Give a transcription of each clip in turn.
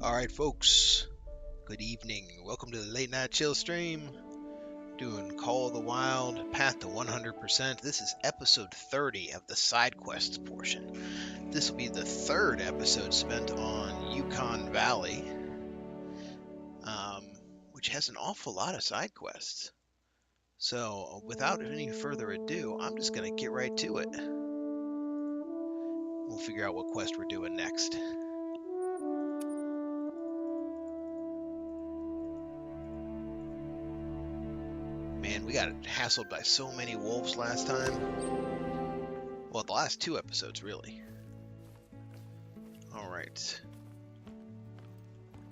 Alright folks, good evening. Welcome to the Late Night Chill stream. Doing Call of the Wild, Path to 100%. This is episode 30 of the Sidequests portion. This will be the third episode spent on Yukon Valley, which has an awful lot of side quests. So without any further ado, I'm just going to get right to it. We'll figure out what quest we're doing next. Man, we got hassled by so many wolves last time. Well, the last two episodes, really. Alright.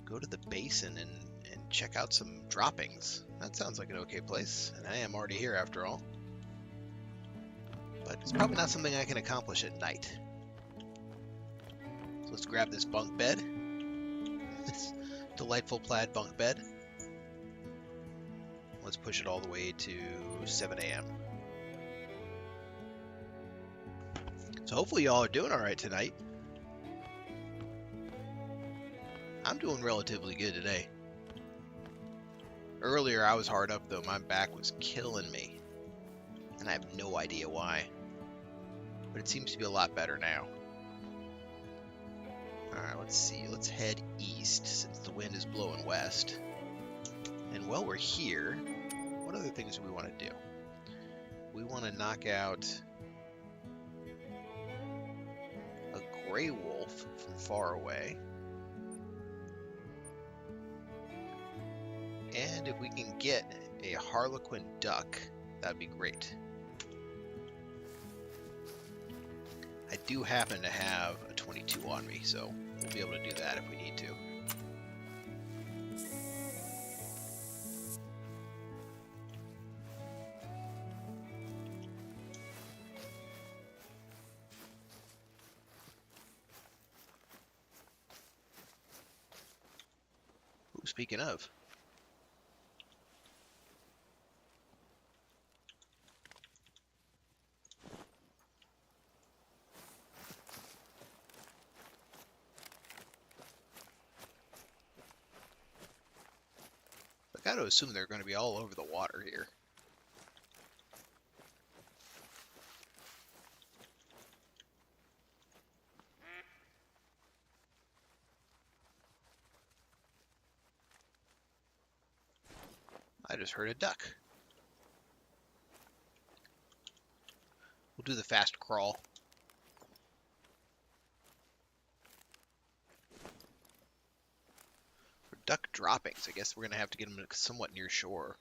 Go to the basin and check out some droppings. That sounds like an okay place. And I am already here after all. But it's probably not something I can accomplish at night. So let's grab this bunk bed. This delightful plaid bunk bed. Let's push it all the way to 7 a.m. So hopefully y'all are doing alright tonight. I'm doing relatively good today. Earlier I was hard up though, my back was killing me. And I have no idea why. But it seems to be a lot better now. Alright, let's see. Let's head east since the wind is blowing west. And while we're here, what other things do we want to do? We want to knock out a gray wolf from far away. And if we can get a harlequin duck, that'd be great. I do happen to have a 22 on me, so we'll be able to do that if we need to. Ooh, speaking of, I gotta assume they're going to be all over the water here. I just heard a duck. We'll do the fast crawl. For duck droppings, I guess we're going to have to get them somewhat near shore.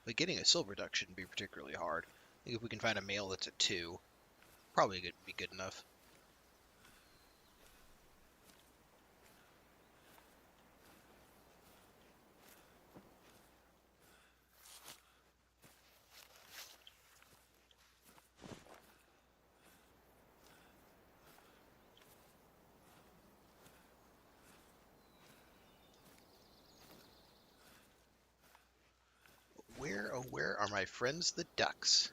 But getting a silver duck shouldn't be particularly hard. I think if we can find a male that's a 2, probably be good enough. Where are my friends the ducks?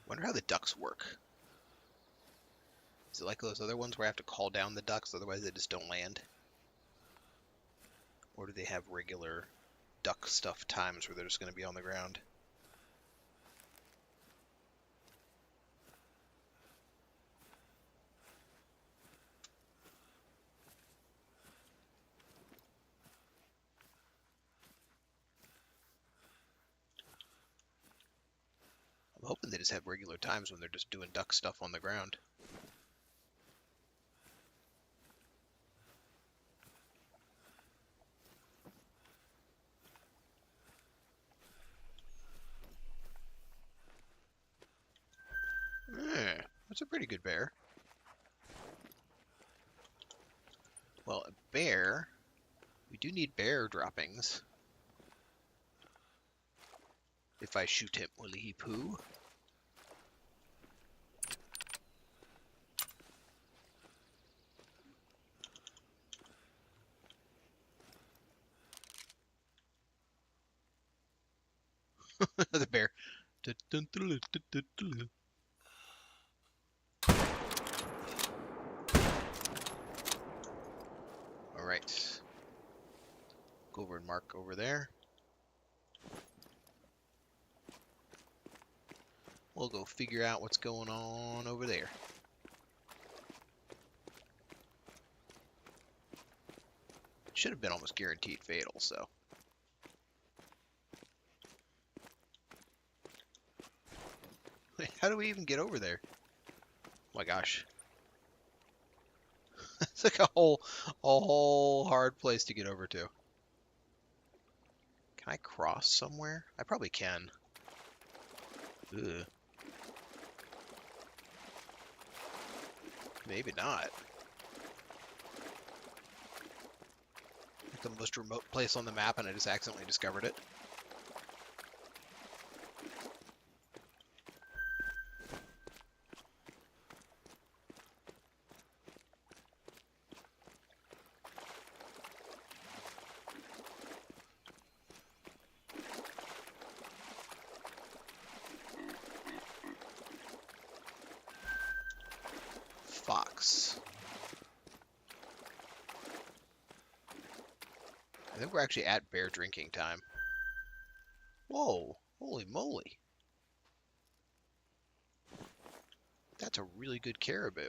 Wonder how the ducks work. Is it like those other ones where I have to call down the ducks, otherwise they just don't land? Or do they have regular duck stuff times where they're just going to be on the ground? they just have regular times when they're just doing duck stuff on the ground. That's a pretty good bear. Well, a bear... We do need bear droppings. If I shoot him, will he poo? The bear. Alright. Go over and mark over there. We'll go figure out what's going on over there. Should have been almost guaranteed fatal, so. Wait, how do we even get over there? Oh my gosh. It's like a whole hard place to get over to. Can I cross somewhere? I probably can. Ugh. Maybe not. Like the most remote place on the map and I just accidentally discovered it. Fox. I think we're actually at bear drinking time. Whoa, holy moly. That's a really good caribou.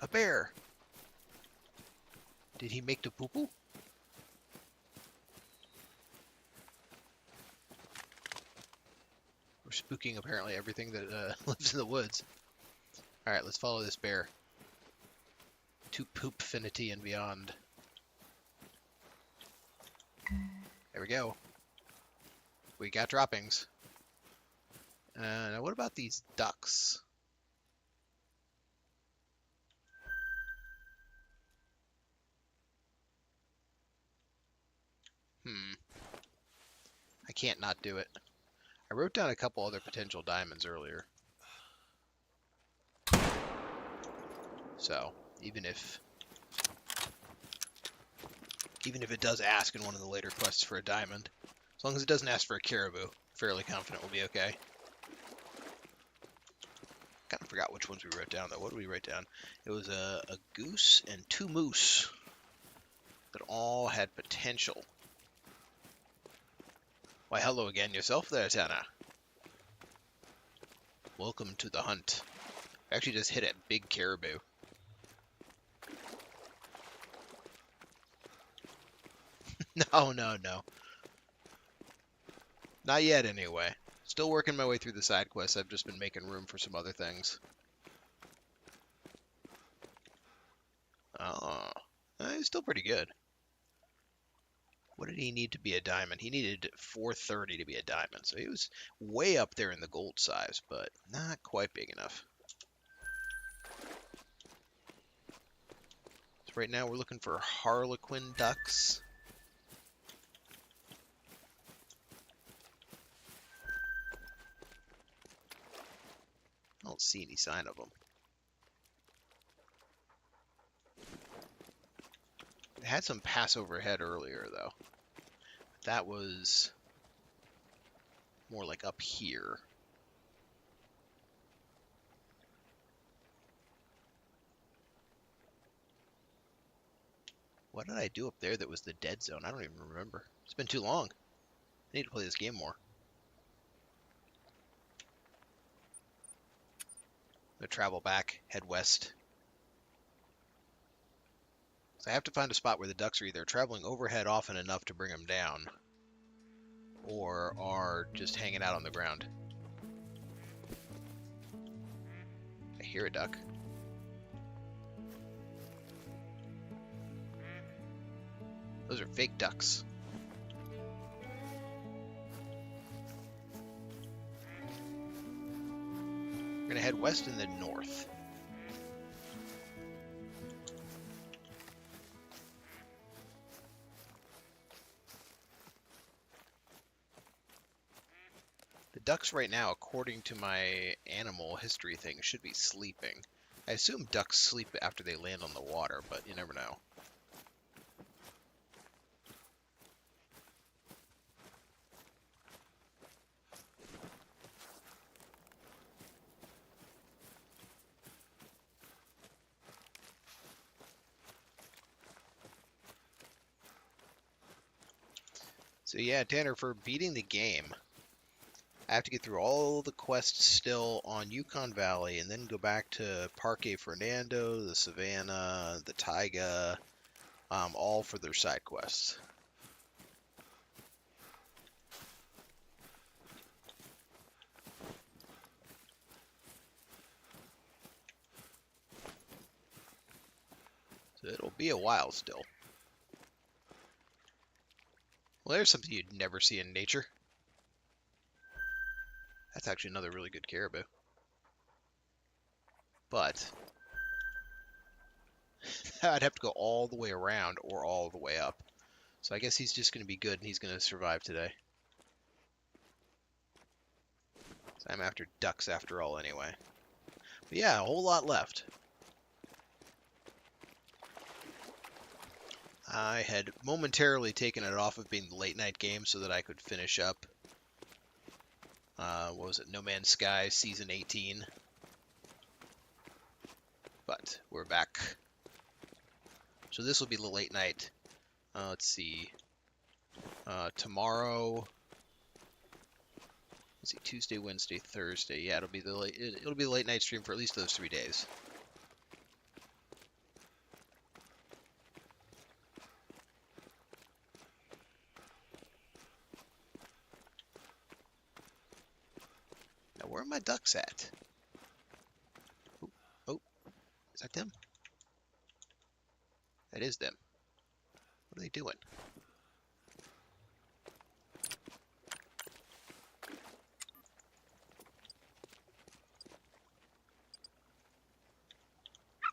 A bear! Did he make the poo-poo? We're spooking apparently everything that lives in the woods. Alright, let's follow this bear. To poopfinity and beyond. There we go. We got droppings. Now what about these ducks? I can't not do it. I wrote down a couple other potential diamonds earlier. So, even if it does ask in one of the later quests for a diamond, as long as it doesn't ask for a caribou, fairly confident we'll be okay. Kind of forgot which ones we wrote down, though. What did we write down? It was a goose and 2 moose that all had potential. Why, hello again yourself there, Tana. Welcome to the hunt. I actually just hit a big caribou. No. Not yet, anyway. Still working my way through the side quests. I've just been making room for some other things. Oh, he's still pretty good. What did he need to be a diamond? He needed 430 to be a diamond, so he was way up there in the gold size, but not quite big enough. So right now we're looking for harlequin ducks. I don't see any sign of them. It had some pass overhead earlier, though. That was more like up here. What did I do up there that was the dead zone? I don't even remember. It's been too long. I need to play this game more. I'm gonna travel back, head west. So I have to find a spot where the ducks are either traveling overhead often enough to bring them down, or are just hanging out on the ground. I hear a duck. Those are fake ducks. We're gonna head west and then north. The ducks right now, according to my animal history thing, should be sleeping. I assume ducks sleep after they land on the water, but you never know. So yeah, Tanner, for beating the game, I have to get through all the quests still on Yukon Valley, and then go back to Parque Fernando, the Savannah, the Taiga, all for their side quests. So it'll be a while still. Well, there's something you'd never see in nature. That's actually another really good caribou. But I'd have to go all the way around or all the way up. So I guess he's just going to be good and he's going to survive today. So I'm after ducks after all anyway. But yeah, a whole lot left. I had momentarily taken it off of being the late night game so that I could finish up, what was it, No Man's Sky Season 18. But we're back. So this will be the late night. Let's see. Tomorrow. Let's see, Tuesday, Wednesday, Thursday. Yeah, it'll be the late night stream for at least those 3 days. Now, where are my ducks at? Oh, is that them? That is them. What are they doing?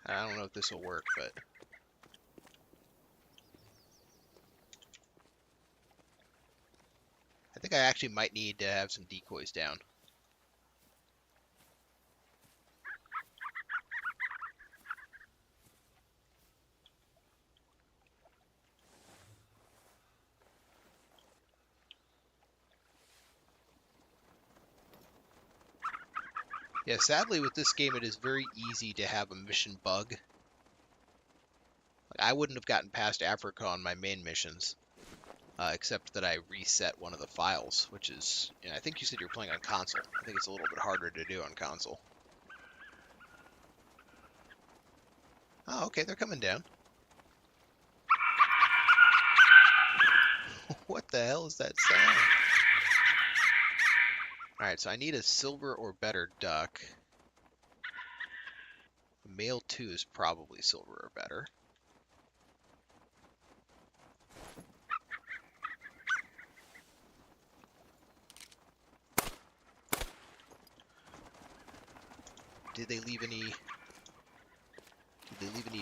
I don't know if this will work, but I think I actually might need to have some decoys down. Yeah, sadly with this game it is very easy to have a mission bug. Like, I wouldn't have gotten past Africa on my main missions, except that I reset one of the files, which is, you know, I think you said you're playing on console. I think it's a little bit harder to do on console. Oh, okay, they're coming down. What the hell is that sound? Alright, so I need a silver or better duck. A male 2 is probably silver or better. Did they leave any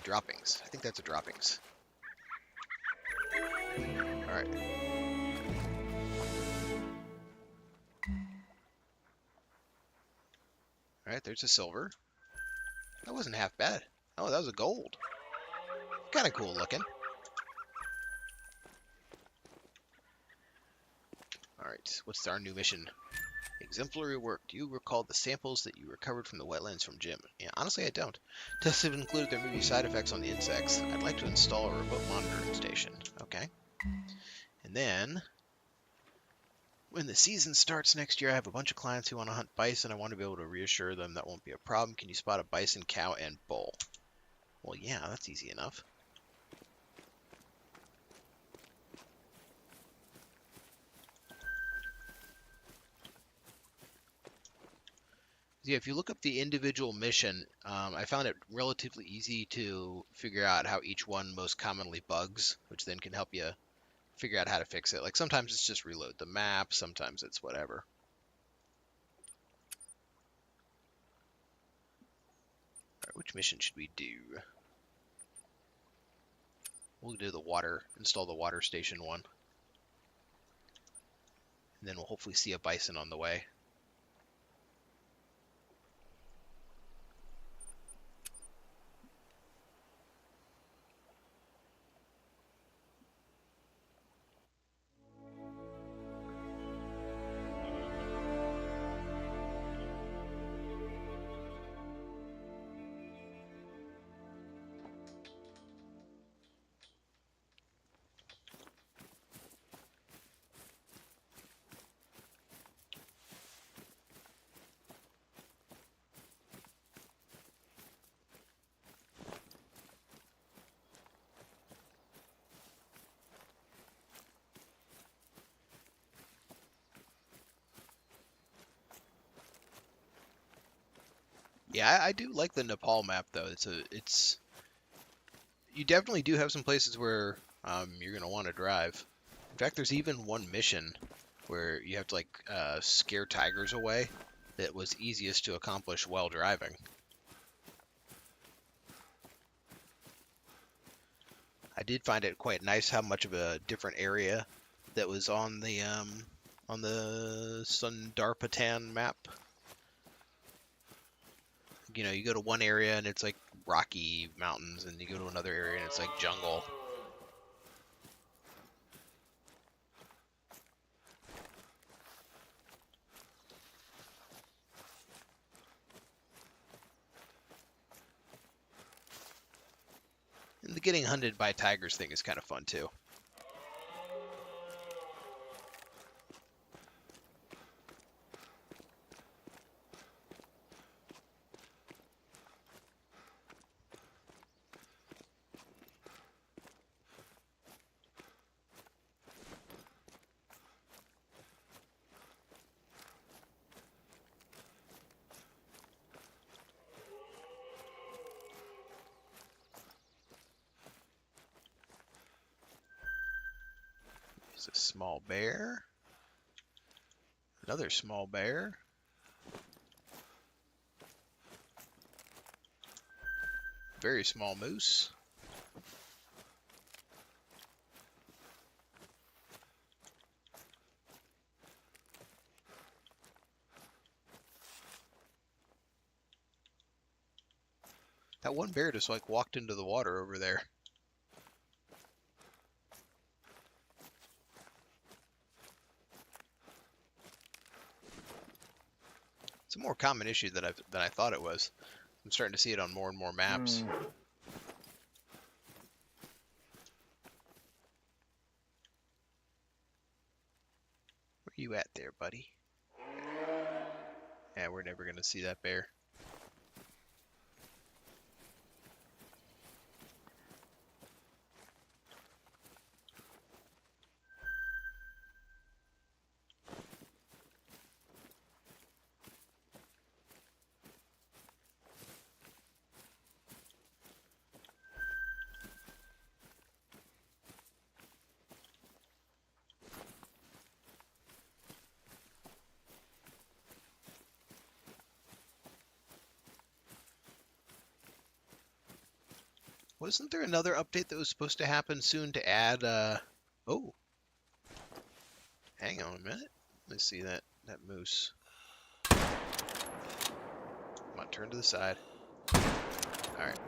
droppings? I think that's a droppings. Alright. Alright, there's a silver. That wasn't half bad. Oh, that was a gold. Kind of cool looking. Alright, what's our new mission? Exemplary work. Do you recall the samples that you recovered from the wetlands from Jim? Yeah, honestly, I don't. Tests have included there may be side effects on the insects. I'd like to install a remote monitoring station. Okay. And then, when the season starts next year, I have a bunch of clients who want to hunt bison. I want to be able to reassure them that won't be a problem. Can you spot a bison, cow, and bull? Well, yeah, that's easy enough. Yeah, if you look up the individual mission, I found it relatively easy to figure out how each one most commonly bugs, which then can help you figure out how to fix it. Like sometimes it's just reload the map, sometimes it's whatever. All right, which mission should we do? We'll do the water, install the water station one. And then we'll hopefully see a bison on the way. Yeah, I do like the Nepal map though. It's you definitely do have some places where you're gonna want to drive. In fact, there's even one mission where you have to like scare tigers away that was easiest to accomplish while driving. I did find it quite nice how much of a different area that was on the Sundarpatan map. You know, you go to one area and it's like rocky mountains, and you go to another area and it's like jungle. And the getting hunted by tigers thing is kind of fun too. There's a small bear. Another small bear. Very small moose. That one bear just like walked into the water over there. It's a more common issue than I thought it was. I'm starting to see it on more and more maps. Where you at there, buddy? Yeah, we're never gonna see that bear. Wasn't there another update that was supposed to happen soon to add, oh, hang on a minute. Let's see that moose. Come on, turn to the side. Alright.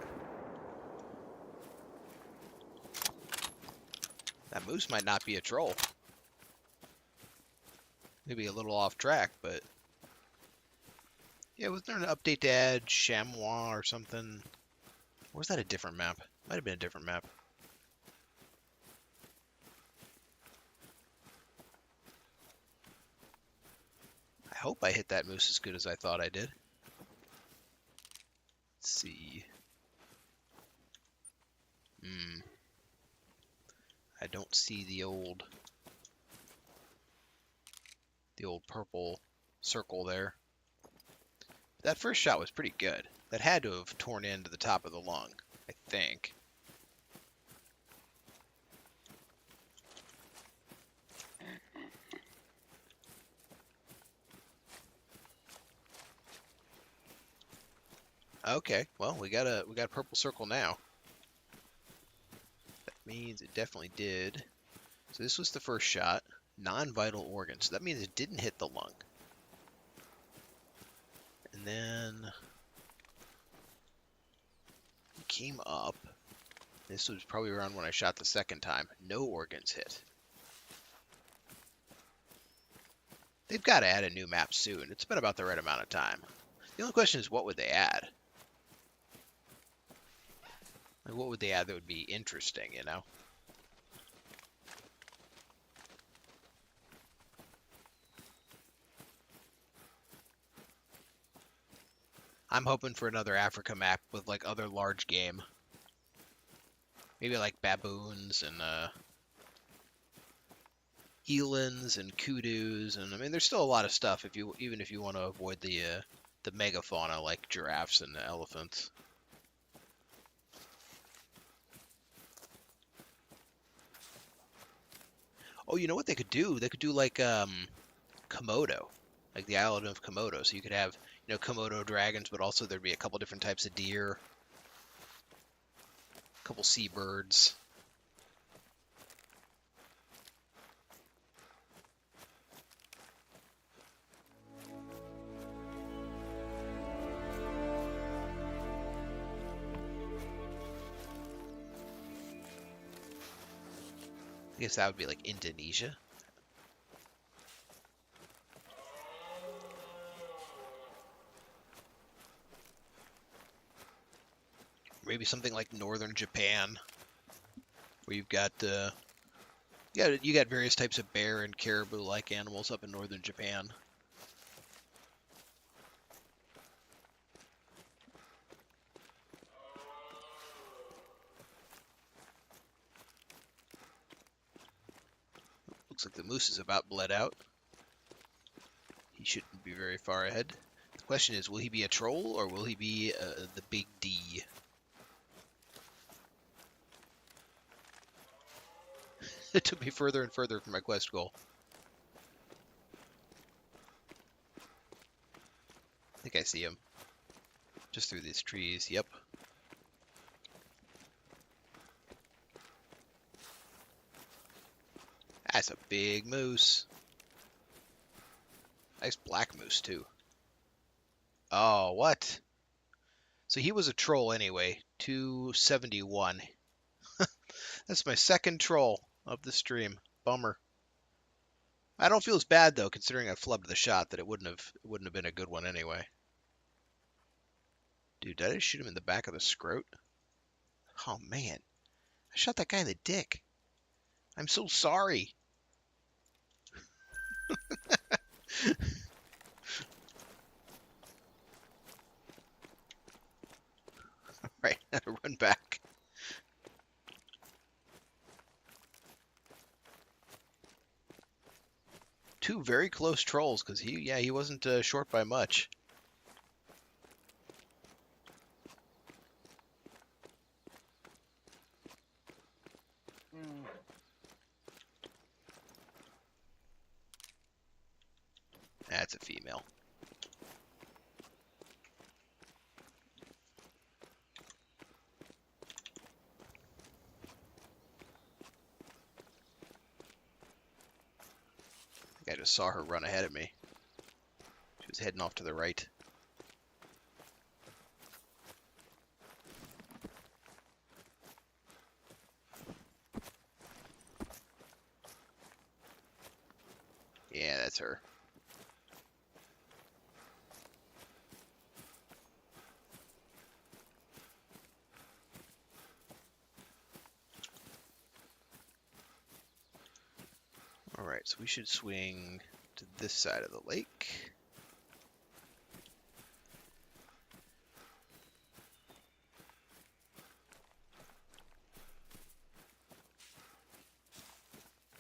That moose might not be a troll. Maybe a little off track, but... Yeah, wasn't there an update to add chamois or something? Or was that a different map? Might have been a different map. I hope I hit that moose as good as I thought I did. Let's see. I don't see the old purple circle there. That first shot was pretty good. That had to have torn into the top of the lung, I think. Okay, well, we got a purple circle now. That means it definitely did. So this was the first shot, non-vital organs. So that means it didn't hit the lung. And then we came up. This was probably around when I shot the second time. No organs hit. They've got to add a new map soon. It's been about the right amount of time. The only question is, what would they add? Like, what would they add that would be interesting, you know? I'm hoping for another Africa map with, like, other large game. Maybe, like, baboons and, elands and kudus, and I mean, there's still a lot of stuff even if you want to avoid the megafauna like giraffes and elephants. Oh, you know what they could do? They could do like Komodo, like the island of Komodo. So you could have, you know, Komodo dragons, but also there'd be a couple different types of deer, a couple seabirds. I guess that would be like Indonesia. Maybe something like northern Japan, where you've got you got various types of bear and caribou-like animals up in northern Japan. Looks like the moose is about bled out. He shouldn't be very far ahead. The question is, will he be a troll or will he be the big D? It took me further and further from my quest goal. I think I see him. Just through these trees, yep. That's a big moose. Nice black moose, too. Oh, what? So he was a troll anyway. 271. That's my second troll of the stream. Bummer. I don't feel as bad though, considering I flubbed the shot, that it wouldn't have been a good one anyway. Dude, did I just shoot him in the back of the scrot? Oh man. I shot that guy in the dick. I'm so sorry. Right, run back. Two very close trolls, because he wasn't short by much. That's a female. I just saw her run ahead of me. She was heading off to the right. Yeah, that's her. Alright, so we should swing to this side of the lake.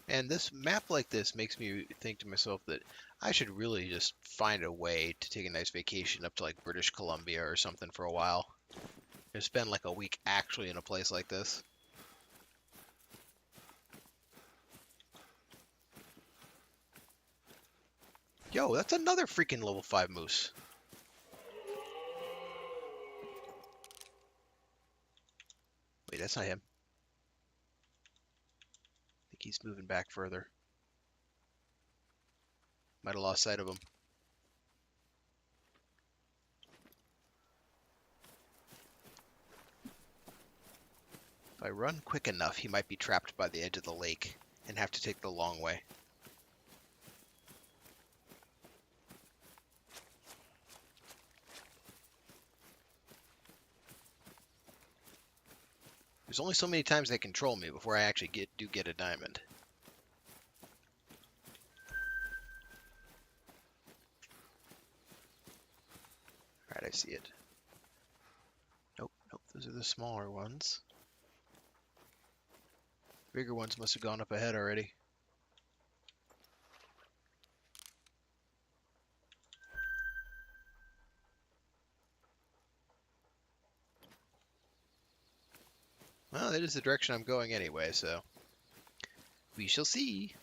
And this map like this makes me think to myself that I should really just find a way to take a nice vacation up to like British Columbia or something for a while. And spend like a week actually in a place like this. Yo, that's another freaking level 5 moose. Wait, that's not him. I think he's moving back further. Might have lost sight of him. If I run quick enough, he might be trapped by the edge of the lake and have to take the long way. There's only so many times they control me before I actually do get a diamond. Alright, I see it. Nope, nope, those are the smaller ones. Bigger ones must have gone up ahead already. Well, that is the direction I'm going anyway, so we shall see.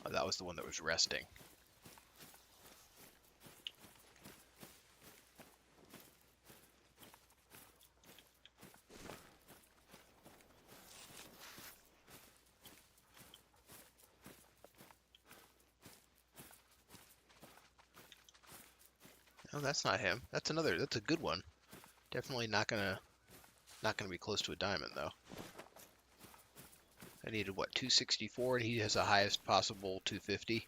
Oh, that was the one that was resting. No, that's not him. That's a good one. Definitely not gonna be close to a diamond though. I needed what, 264, and he has the highest possible 250.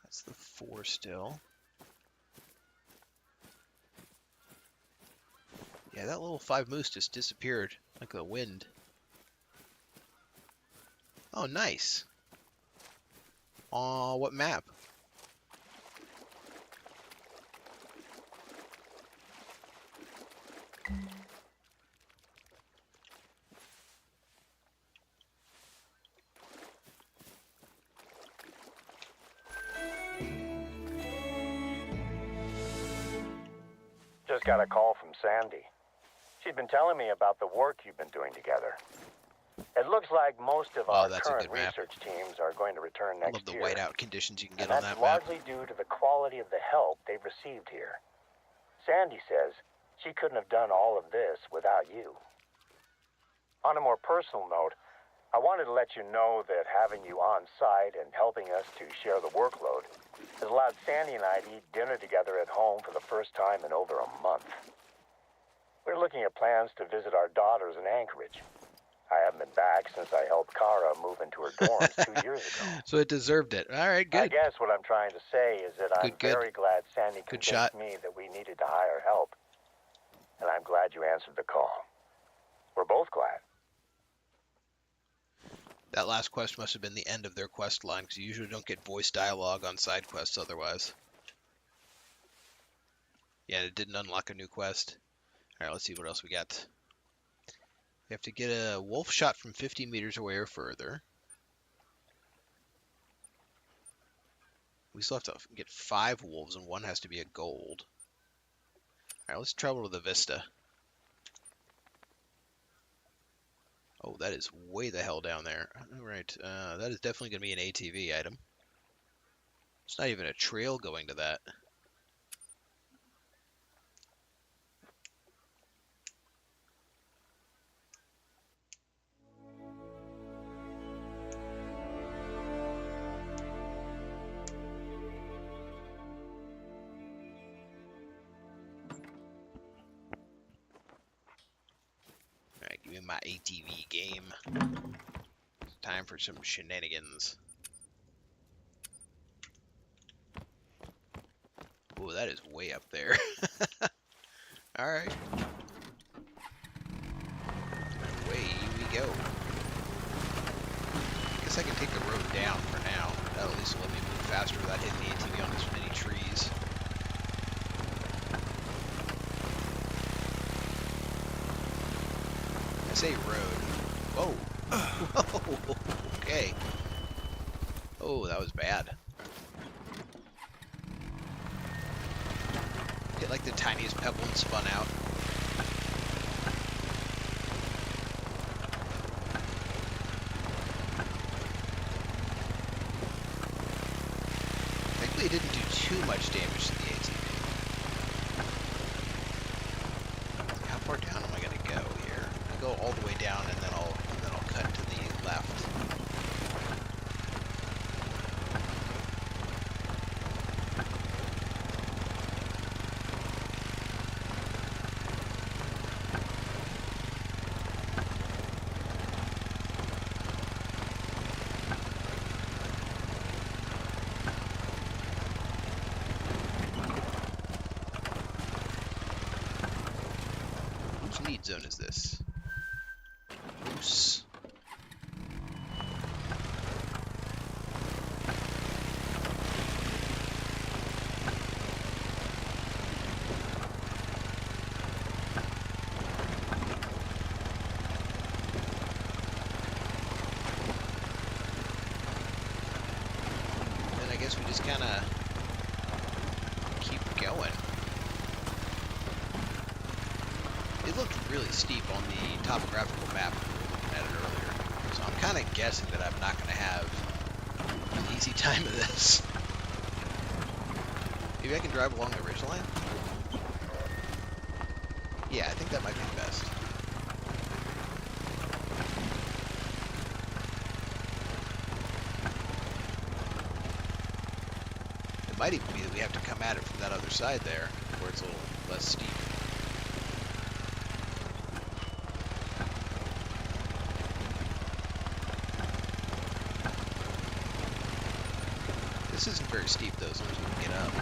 That's the 4 still. Yeah, that little 5 moose just disappeared like the wind. Oh, nice. Aw, what map? Just got a call from Sandy. She'd been telling me about the work you've been doing together. It looks like most of our current research teams are going to return next year. I love the whiteout conditions you can get on that map. And that's largely due to the quality of the help they've received here. Sandy says she couldn't have done all of this without you. On a more personal note, I wanted to let you know that having you on site and helping us to share the workload has allowed Sandy and I to eat dinner together at home for the first time in over a month. We're looking at plans to visit our daughters in Anchorage. I haven't been back since I helped Kara move into her dorms 2 years ago. So it deserved it. All right, good. I guess what I'm trying to say is that I'm very glad Sandy convinced me that we needed to hire help. And I'm glad you answered the call. We're both glad. That last quest must have been the end of their quest line, because you usually don't get voice dialogue on side quests otherwise. Yeah, it didn't unlock a new quest. Alright, let's see what else we got. We have to get a wolf shot from 50 meters away or further. We still have to get 5 wolves, and 1 has to be a gold. Alright, let's travel to the Vista. Oh, that is way the hell down there. Alright, that is definitely going to be an ATV item. It's not even a trail going to that. my ATV game. Time for some shenanigans. Oh, that is way up there. Alright. Away we go. I guess I can take the road down for now. That'll at least let me move faster without hitting the ATV on as many trees. I say road. Whoa. Whoa. Okay. Oh, that was bad. Hit like the tiniest pebble and spun out. Thankfully it didn't do too much damage to the ATV. How far down am I gonna go here? I go all the way down and then I'll cut to the left. Whose need zone is this? Moose. Then I guess we just kind of keep going. It looked really steep on the topographical map we were looking at it earlier. So I'm kind of guessing that I'm not going to have an easy time of this. Maybe I can drive along the ridgeline? Yeah, I think that might be the best. It might even be that we have to come at it from that other side there, where it's a little less steep. This isn't very steep though, as long as we can get up.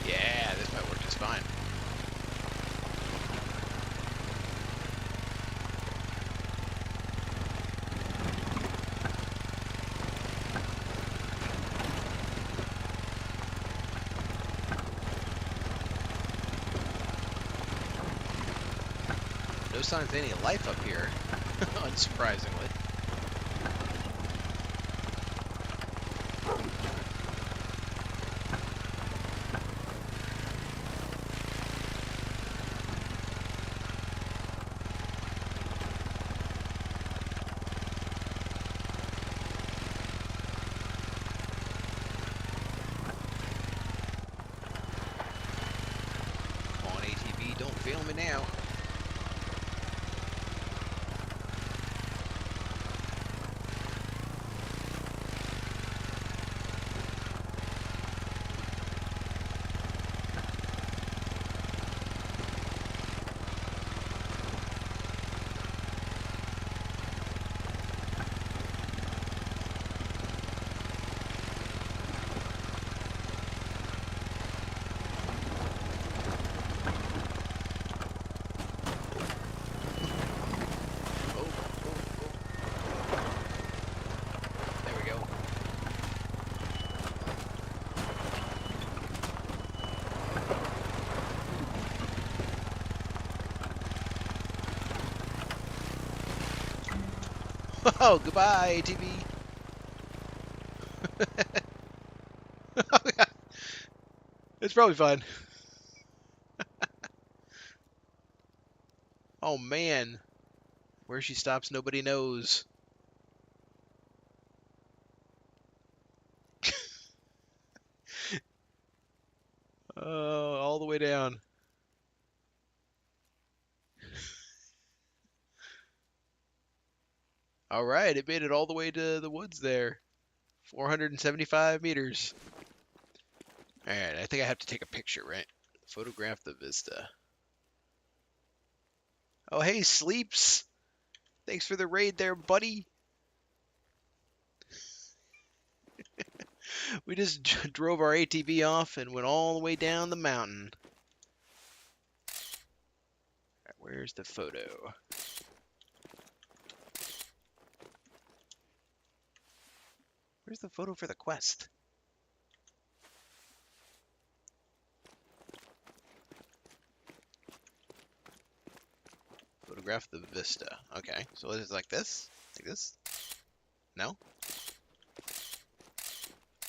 Yeah, this might work just fine. No signs of any life up here, unsurprisingly. Come on, ATV, don't fail me now. There we go. Oh, goodbye, ATV. It's probably fine. Oh man, where she stops, nobody knows. All the way down. All right, it made it all the way to the woods there. 475 meters. All right, I think I have to take a picture, right? Photograph the vista. Oh, hey, Sleeps. Thanks for the raid there, buddy. We just drove our ATV off and went all the way down the mountain. Right, where's the photo? Where's the photo for the quest? Photograph the vista. Okay, so it's like this? Like this? No?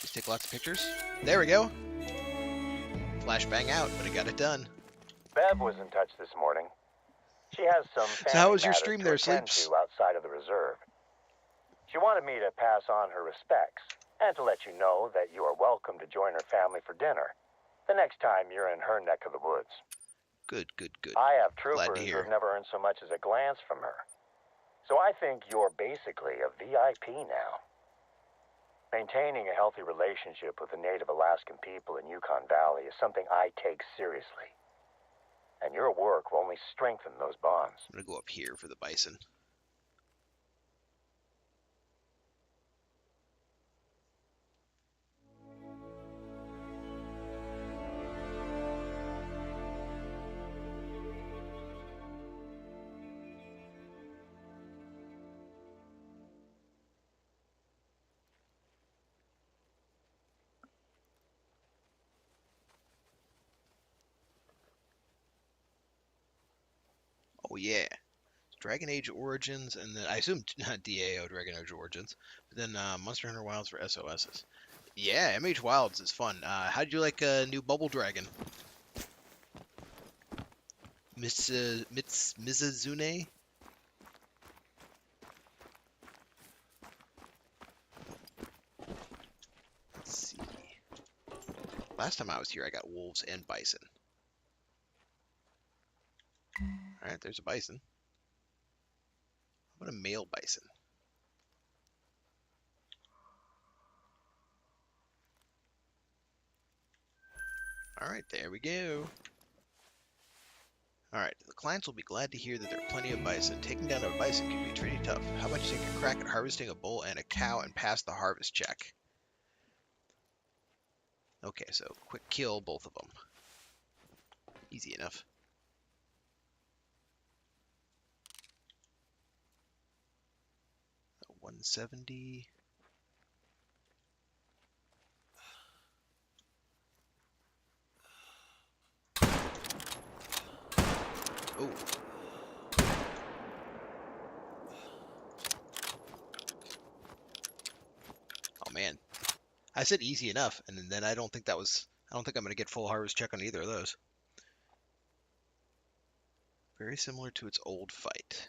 Just take lots of pictures? There we go! Flashbang out, but I got it done. Bev was in touch this morning. She has some So how family was your matters stream to there, attend Sleeps? to outside of the reserve. She wanted me to pass on her respects and to let you know that you are welcome to join her family for dinner the next time you're in her neck of the woods. Good, good, good. I have Glad to troopers who hear. have never earned so much as a glance from her. So I think you're basically a VIP now. Maintaining a healthy relationship with the native Alaskan people in Yukon Valley is something I take seriously. And your work will only strengthen those bonds. I'm gonna go up here for the bison. Oh yeah. Dragon Age Origins, and then I assume not DAO Dragon Age Origins, but then Monster Hunter Wilds for SOSs. Yeah, MH Wilds is fun. How did you like new Bubble Dragon? Mizazune? Let's see. Last time I was here, I got wolves and bison. Alright, there's a bison. What a male bison. Alright, there we go. Alright, the clients will be glad to hear that there are plenty of bison. Taking down a bison can be pretty tough. How about you take a crack at harvesting a bull and a cow and pass the harvest check? Okay, so quick kill both of them. Easy enough. So 170. Oh. Oh man. I said easy enough, and then I don't think that was. I don't think I'm gonna get full harvest check on either of those. Very similar to its old fight.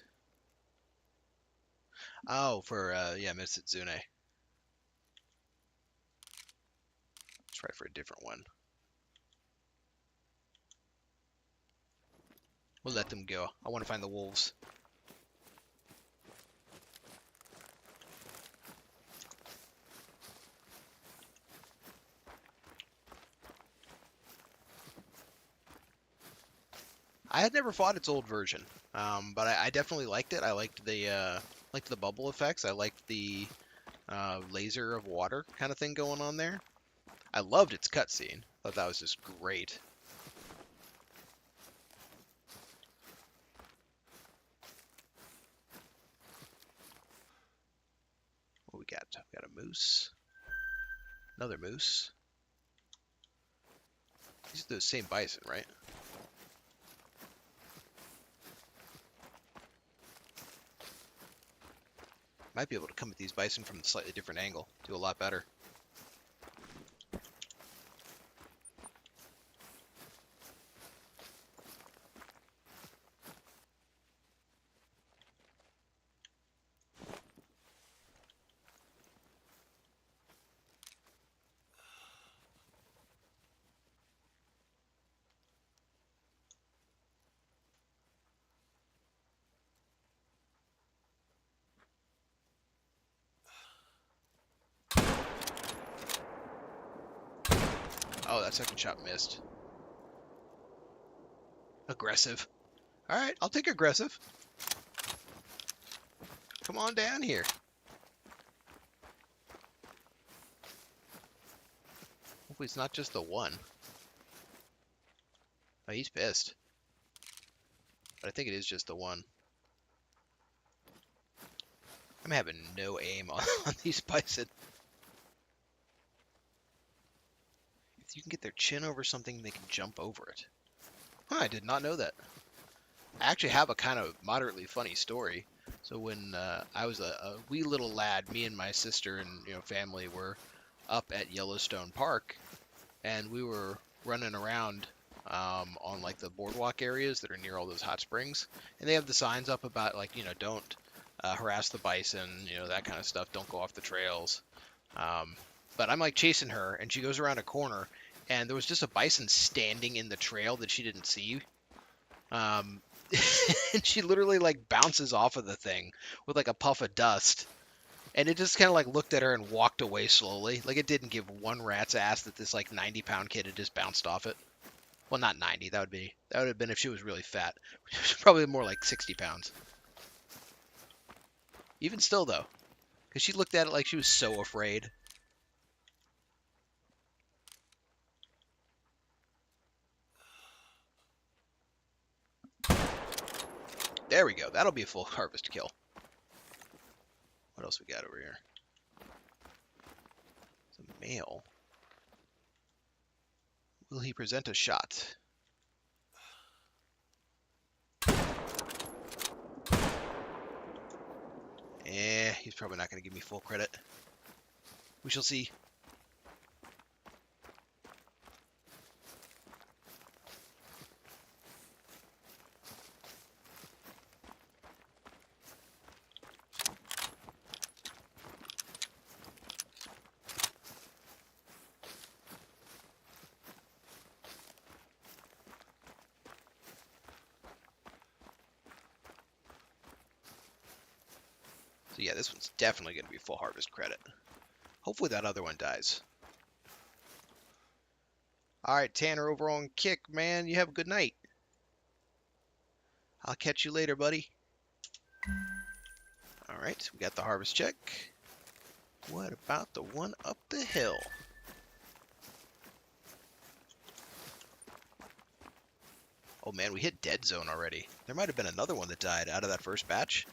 Oh, for yeah, Mitsuzune. Let's try for a different one. We'll let them go. I want to find the wolves. I had never fought its old version, but I definitely liked it. I liked the bubble effects. I liked the laser of water kind of thing going on there. I loved its cutscene. Thought that was just great. What we got? We got a moose. Another moose. These are the same bison, right? Might be able to come at these bison from a slightly different angle. Do a lot better. Oh, that second shot missed. Aggressive. Alright, I'll take aggressive. Come on down here. Hopefully it's not just the one. Oh, he's pissed. But I think it is just the one. I'm having no aim on these bison. If you can get their chin over something, they can jump over it. Huh, I did not know that. I actually have a kind of moderately funny story. So when I was a wee little lad, me and my sister and family were up at Yellowstone Park, and we were running around on like the boardwalk areas that are near all those hot springs, and they have the signs up about like don't harass the bison, that kind of stuff. Don't go off the trails. But I'm like chasing her, and she goes around a corner, and there was just a bison standing in the trail that she didn't see. And she literally like bounces off of the thing with like a puff of dust, and it just kind of like looked at her and walked away slowly. Like it didn't give one rat's ass that this like 90-pound kid had just bounced off it. Well, not 90. That would have been if she was really fat. Probably more like 60 pounds. Even still though, because she looked at it like she was so afraid. There we go. That'll be a full harvest kill. What else we got over here? It's a male. Will he present a shot? He's probably not going to give me full credit. We shall see. So yeah, this one's definitely going to be full harvest credit. Hopefully that other one dies. Alright, Tanner over on Kick, man. You have a good night. I'll catch you later, buddy. Alright, we got the harvest check. What about the one up the hill? Oh man, we hit dead zone already. There might have been another one that died out of that first batch.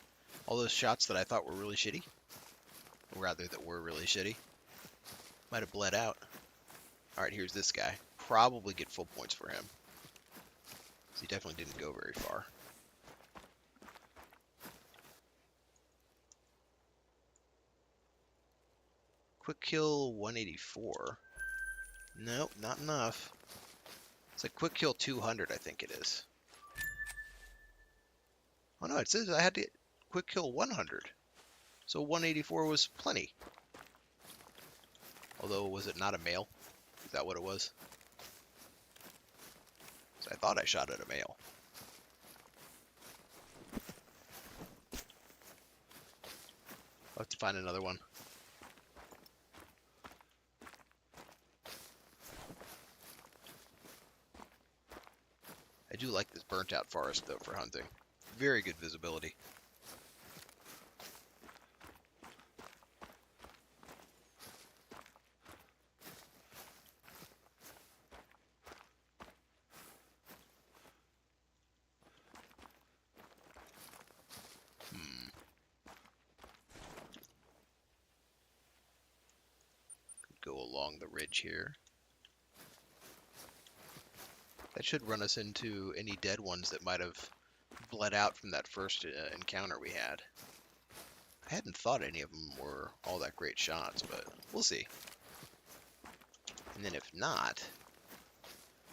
All those shots that I thought were really shitty. Or rather, that were really shitty. Might have bled out. Alright, here's this guy. Probably get full points for him. He definitely didn't go very far. Quick kill 184. Nope, not enough. It's like quick kill 200, I think it is. Oh no, it says I had to get quick kill 100. So 184 was plenty. Although, was it not a male? Is that what it was? So I thought I shot at a male. I'll have to find another one. I do like this burnt out forest though for hunting. Very good visibility. Could go along the ridge here. That should run us into any dead ones that might have bled out from that first encounter we had. I hadn't thought any of them were all that great shots, but we'll see. And then if not,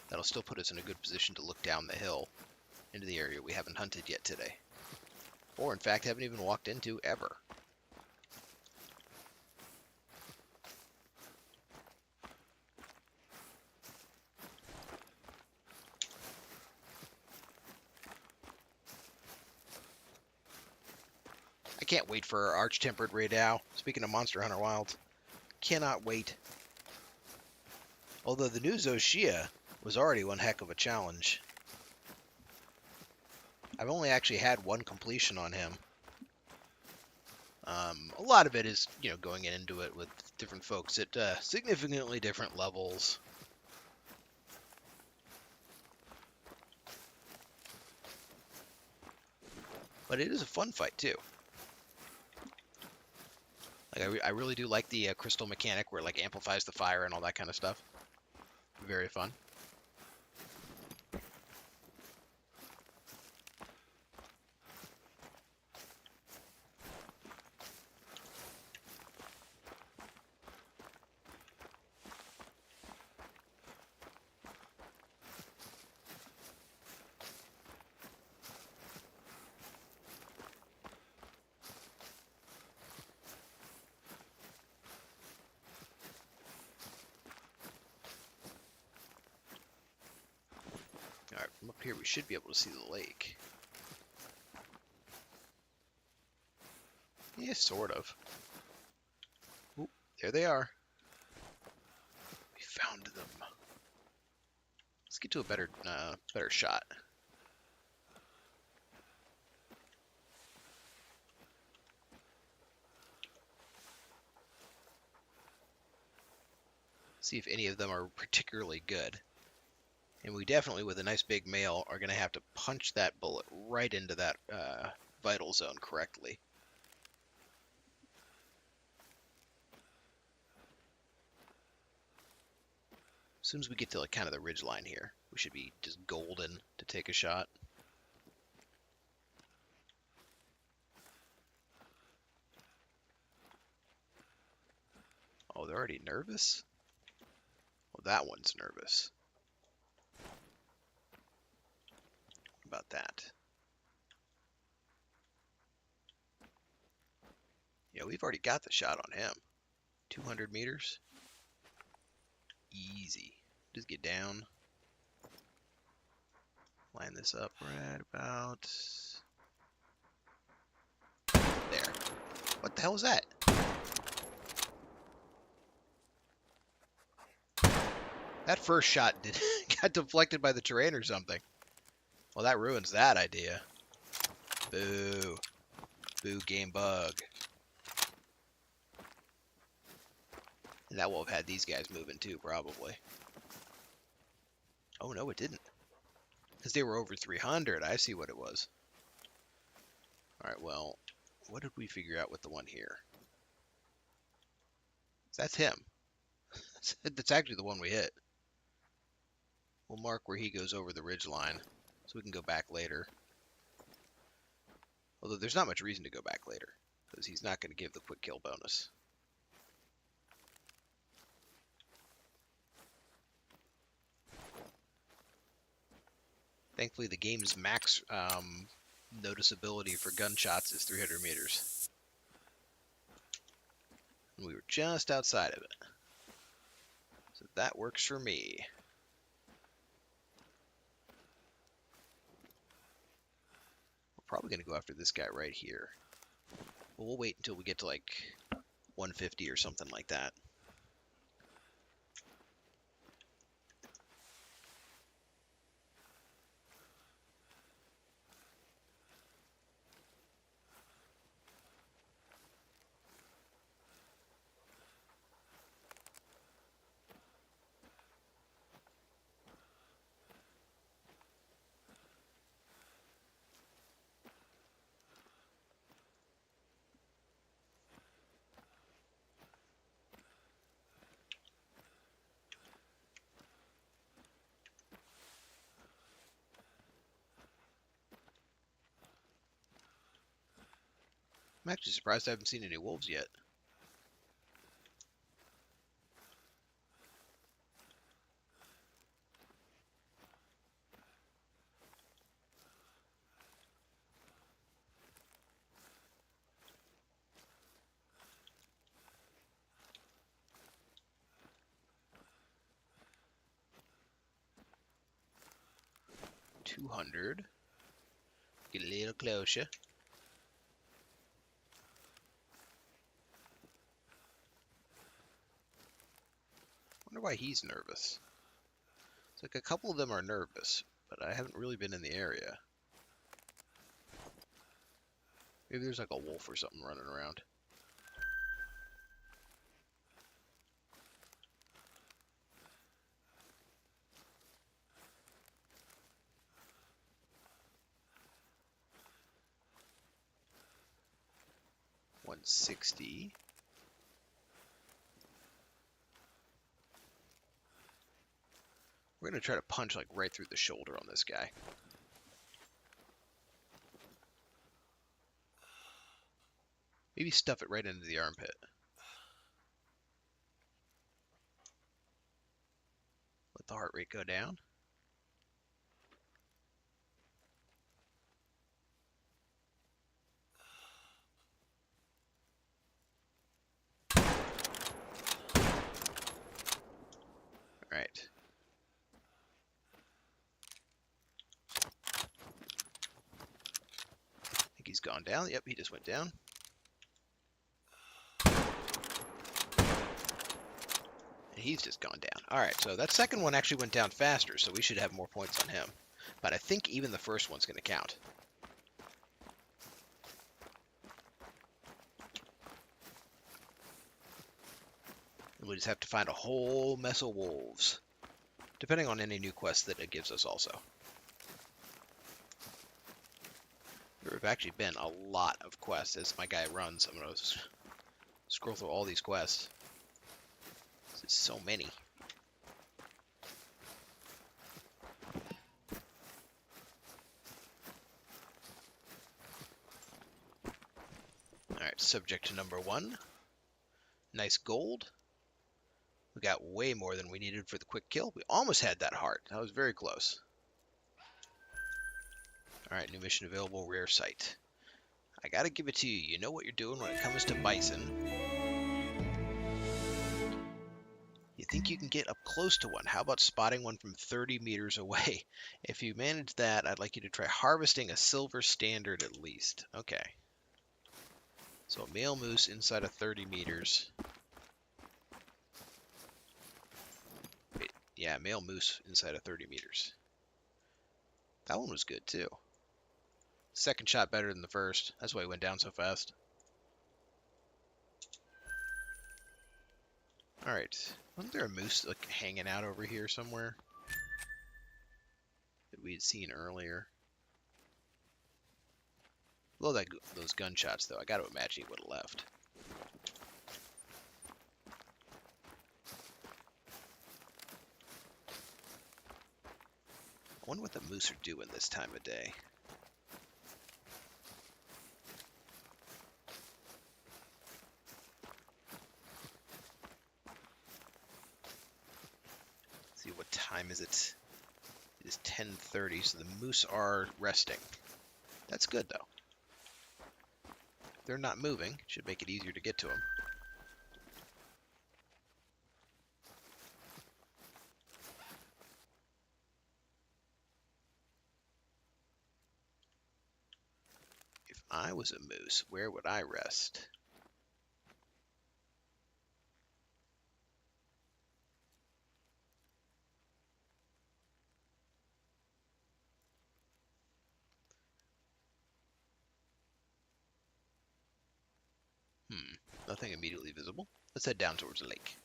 that'll still put us in a good position to look down the hill into the area we haven't hunted yet today. Or in fact haven't even walked into ever. I can't wait for our Arch-Tempered Raydau. Speaking of Monster Hunter Wilds, cannot wait. Although the new Zoshia was already one heck of a challenge. I've only actually had one completion on him. A lot of it is, going into it with different folks at significantly different levels. But it is a fun fight, too. Like, I really do like the crystal mechanic where it, like, amplifies the fire and all that kind of stuff. Very fun. Alright, from up here we should be able to see the lake. Yeah, sort of. Oop, there they are. We found them. Let's get to a better shot. See if any of them are particularly good. And we definitely, with a nice big male, are going to have to punch that bullet right into that vital zone correctly. As soon as we get to like kind of the ridge line here, we should be just golden to take a shot. Oh, they're already nervous? Well, that one's nervous. What about that? Yeah, we've already got the shot on him. 200 meters. Easy. Just get down. Line this up right about there. What the hell was that? That first shot got deflected by the terrain or something. Well, that ruins that idea. Boo. Boo, game bug. And that will have had these guys moving too, probably. Oh, no, it didn't. Because they were over 300. I see what it was. Alright, well, what did we figure out with the one here? That's him. That's actually the one we hit. We'll mark where he goes over the ridge line, so we can go back later. Although there's not much reason to go back later, because he's not going to give the quick kill bonus. Thankfully, the game's max noticeability for gunshots is 300 meters. And we were just outside of it. So that works for me. We're probably going to go after this guy right here. But we'll wait until we get to like 150 or something like that. I'm actually surprised I haven't seen any wolves yet. $200. Get a little closer. Wonder why he's nervous. It's like a couple of them are nervous, but I haven't really been in the area. Maybe there's like a wolf or something running around. $160. We're gonna try to punch like right through the shoulder on this guy. Maybe stuff it right into the armpit. Let the heart rate go down. Alright. I think he's gone down. Yep, he just went down. And he's just gone down. Alright, so that second one actually went down faster, so we should have more points on him. But I think even the first one's going to count. And we just have to find a whole mess of wolves. Depending on any new quests that it gives us also. There have actually been a lot of quests as my guy runs. I'm going to scroll through all these quests. There's so many. Alright, subject to number 1. Nice gold. We got way more than we needed for the quick kill. We almost had that heart. That was very close. Alright, new mission available, rare site. I gotta give it to you. You know what you're doing when it comes to bison. You think you can get up close to one. How about spotting one from 30 meters away? If you manage that, I'd like you to try harvesting a silver standard at least. Okay. So a male moose inside of 30 meters. Wait, yeah, male moose inside of 30 meters. That one was good too. Second shot better than the first. That's why he went down so fast. Alright. Wasn't there a moose like hanging out over here somewhere? That we had seen earlier. Below that, those gunshots though, I gotta imagine he would have left. I wonder what the moose are doing this time of day. See, what time is it? It is 10:30, so the moose are resting. That's good though. If they're not moving, it should make it easier to get to them. If I was a moose, where would I rest? Nothing immediately visible. Let's head down towards the lake.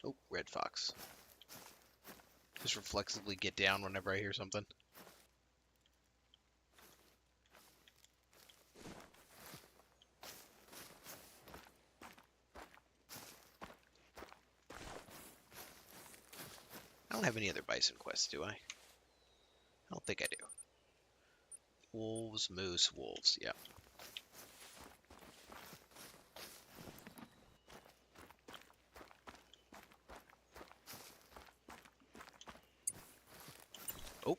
Oh, red fox. Just reflexively get down whenever I hear something. I don't have any other bison quests, do I? I don't think I do. Wolves, moose, wolves, yeah. Oh.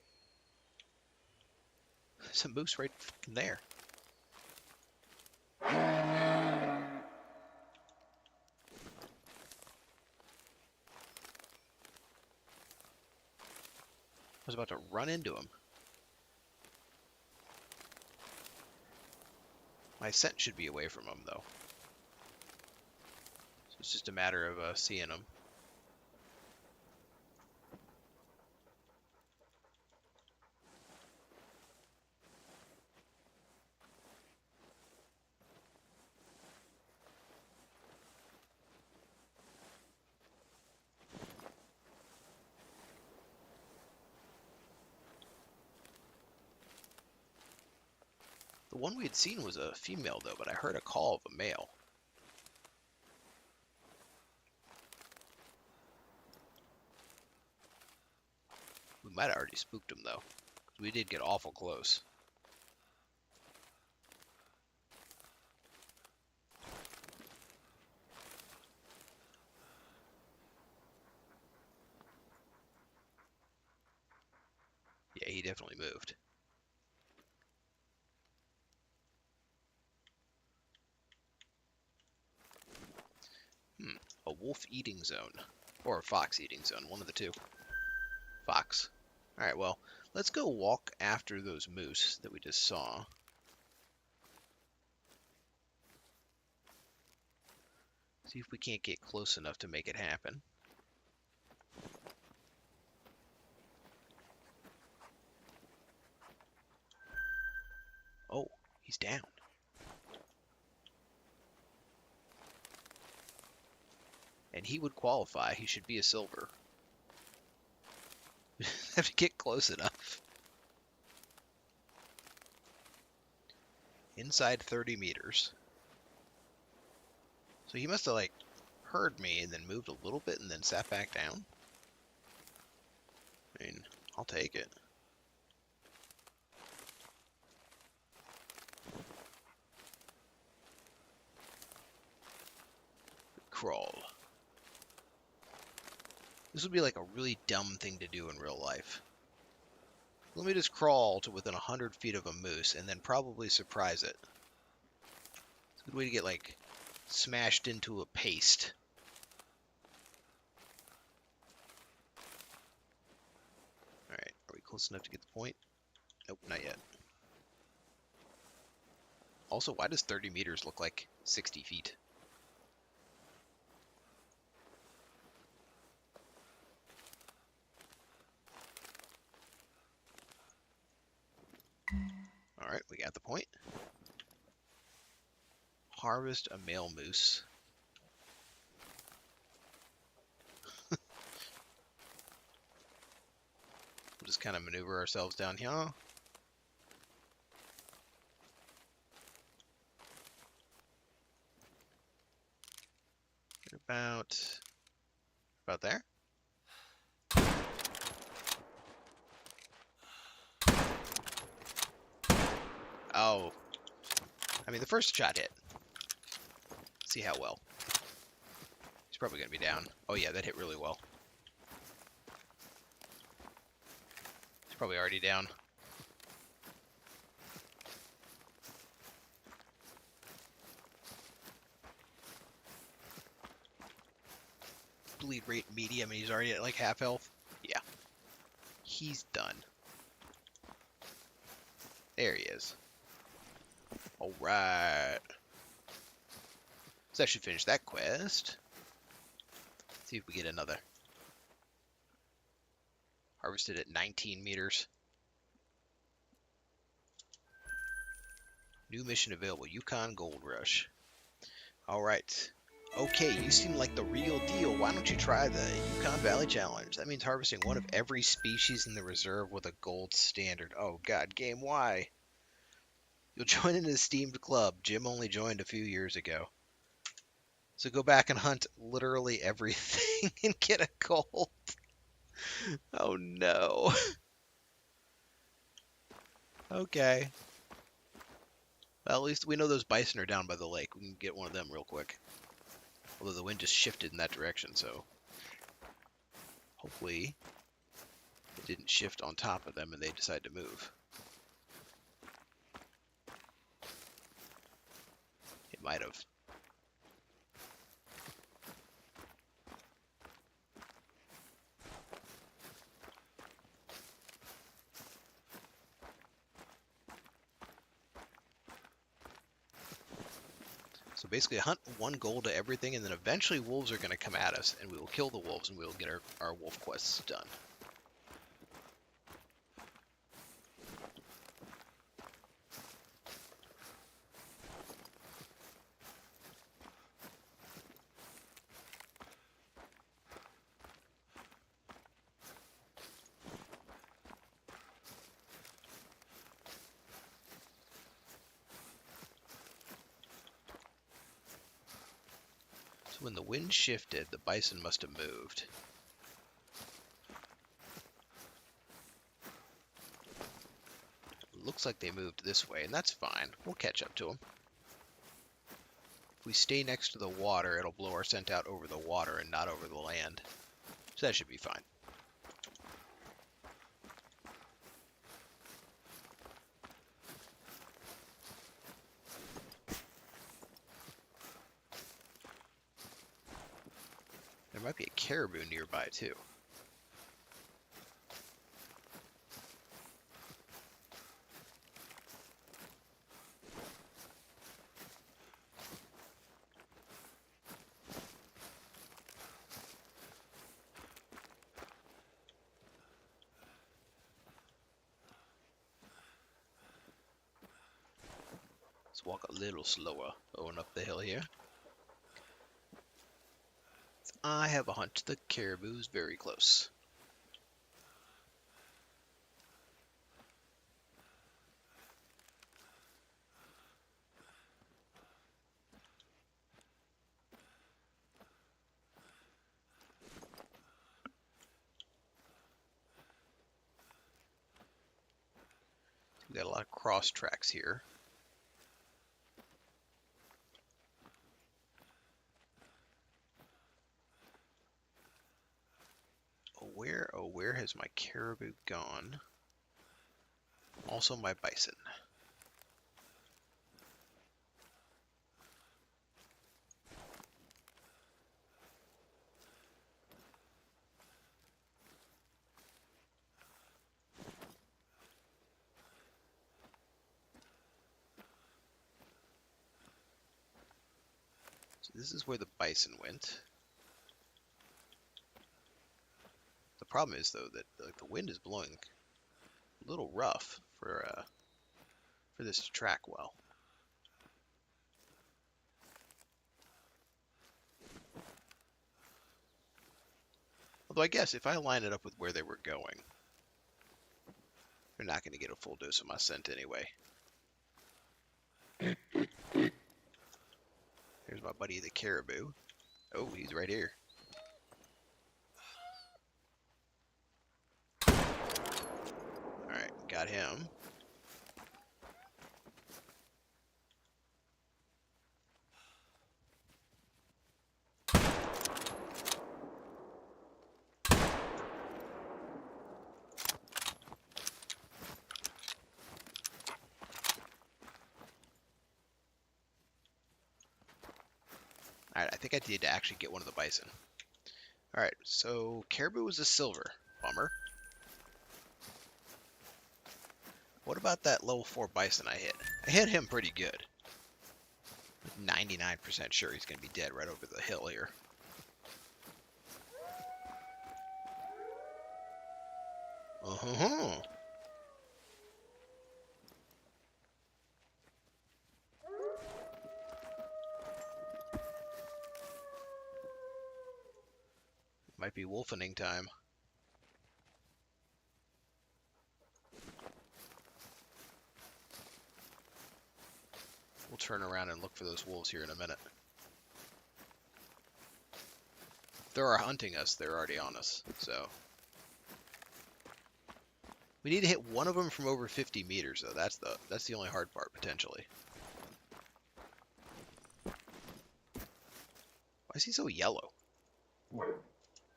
There's a moose right there. I was about to run into him. My scent should be away from them, though. So it's just a matter of seeing them. The one we had seen was a female, though, but I heard a call of a male. We might have already spooked him, though. We did get awful close. Yeah, he definitely moved. A wolf eating zone. Or a fox eating zone, one of the two. Fox. Alright, well, let's go walk after those moose that we just saw. See if we can't get close enough to make it happen. Oh, he's down. And he would qualify. He should be a silver. Have to get close enough. Inside 30 meters. So he must have, like, heard me and then moved a little bit and then sat back down. I mean, I'll take it. Crawl. This would be like a really dumb thing to do in real life. Let me just crawl to within 100 feet of a moose and then probably surprise it. It's a good way to get, like, smashed into a paste. Alright, are we close enough to get the point? Nope, not yet. Also, why does 30 meters look like 60 feet? Alright, we got the point. Harvest a male moose. We'll just kind of maneuver ourselves down here. About there. Oh. I mean, the first shot hit. See how well. He's probably going to be down. Oh yeah, that hit really well. He's probably already down. Bleed rate medium and he's already at like half health. Yeah. He's done. There he is. Alright. So that should finish that quest. Let's see if we get another. Harvested at 19 meters. New mission available. Yukon Gold Rush. Alright. Okay, you seem like the real deal. Why don't you try the Yukon Valley Challenge? That means harvesting one of every species in the reserve with a gold standard. Oh god, game, why? You'll join an esteemed club. Jim only joined a few years ago. So go back and hunt literally everything and get a gold. Oh no. Okay. Well, at least we know those bison are down by the lake. We can get one of them real quick. Although the wind just shifted in that direction, so hopefully it didn't shift on top of them and they decide to move. It might have. So basically hunt one goal to everything, and then eventually wolves are going to come at us, and we will kill the wolves, and we will get our wolf quests done. So when the wind shifted, the bison must have moved. Looks like they moved this way, and that's fine. We'll catch up to them. If we stay next to the water, it'll blow our scent out over the water and not over the land. So that should be fine. There might be a caribou nearby, too. Let's walk a little slower going up the hill here. I have a hunch the caribou's very close. We got a lot of cross tracks here. Oh, where has my caribou gone? Also my bison. So this is where the bison went. The problem is, though, that the wind is blowing a little rough for this to track well. Although I guess if I line it up with where they were going, they're not going to get a full dose of my scent anyway. Here's my buddy the caribou. Oh, he's right here. Alright, got him. Alright, I think I need to actually get one of the bison. Alright, so caribou was a silver. Bummer. What about that level 4 bison I hit? I hit him pretty good. 99% sure he's going to be dead right over the hill here. Uh-huh. Might be wolfening time. We'll turn around and look for those wolves here in a minute. If they're hunting us, they're already on us, so. We need to hit one of them from over 50 meters, though. That's the only hard part, potentially. Why is he so yellow?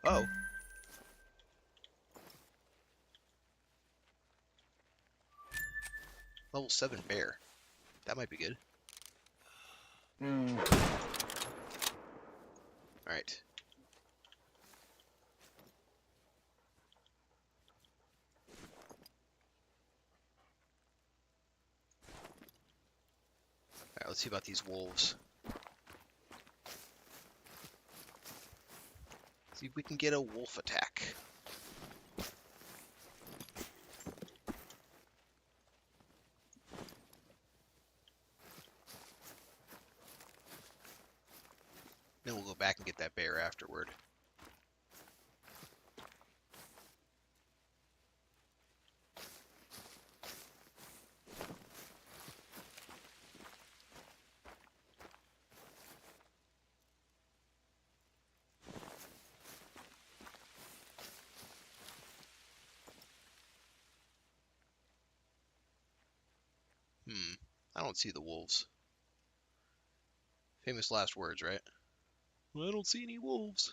Oh. Level 7 bear. That might be good. Alright. Alright, let's see about these wolves. See if we can get a wolf attack. Then we'll go back and get that bear afterward. I don't see the wolves. Famous last words, right? Well, I don't see any wolves.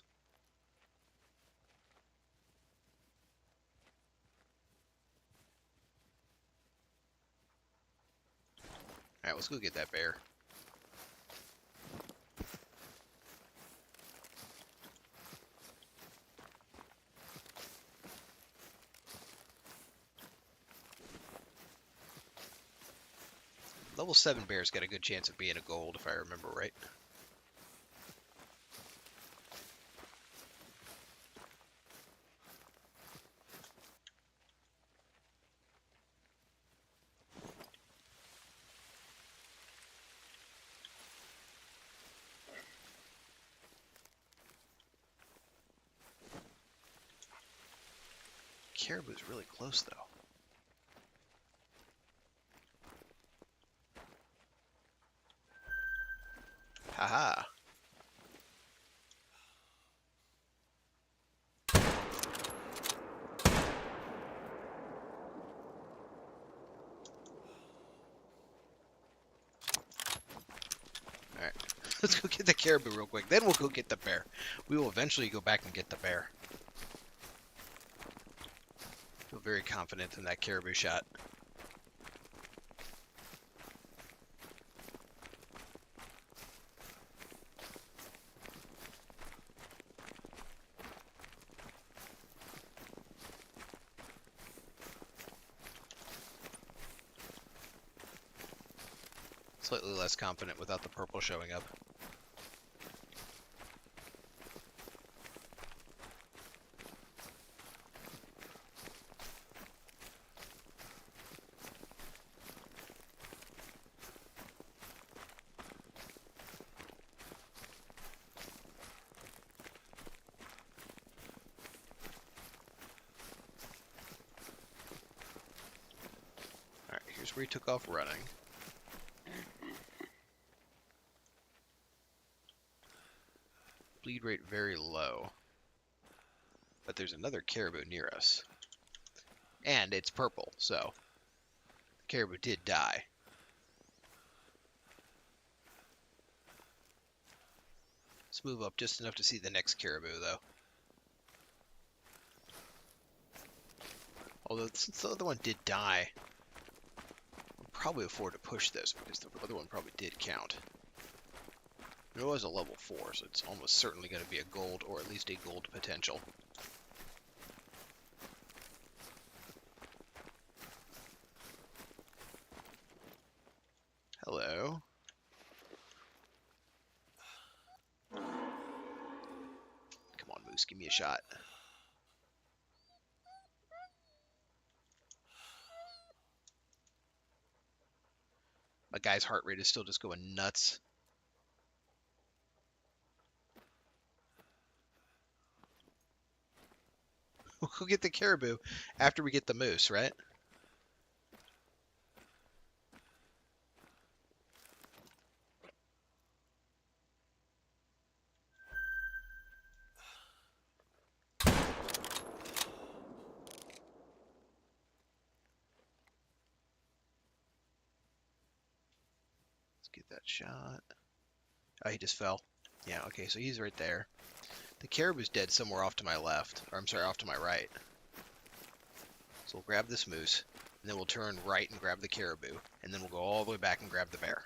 Alright, let's go get that bear. Level 7 bear's got a good chance of being a gold, if I remember right. Caribou's really close, though. Haha. Alright, let's go get the caribou real quick. Then we'll go get the bear. We will eventually go back and get the bear. Feel very confident in that caribou shot. Slightly less confident without the purple showing up. Alright, here's where he took off running. Bleed rate very low. But there's another caribou near us. And it's purple, so the caribou did die. Let's move up just enough to see the next caribou, though. Although since the other one did die, we'll probably afford to push this because the other one probably did count. It was a level 4, so it's almost certainly going to be a gold, or at least a gold potential. Hello. Come on, Moose, give me a shot. My guy's heart rate is still just going nuts. We'll go get the caribou after we get the moose, right? Let's get that shot. Oh, he just fell. Yeah, okay, so he's right there. The caribou's dead somewhere off to my left. Or, I'm sorry, off to my right. So we'll grab this moose, and then we'll turn right and grab the caribou, and then we'll go all the way back and grab the bear.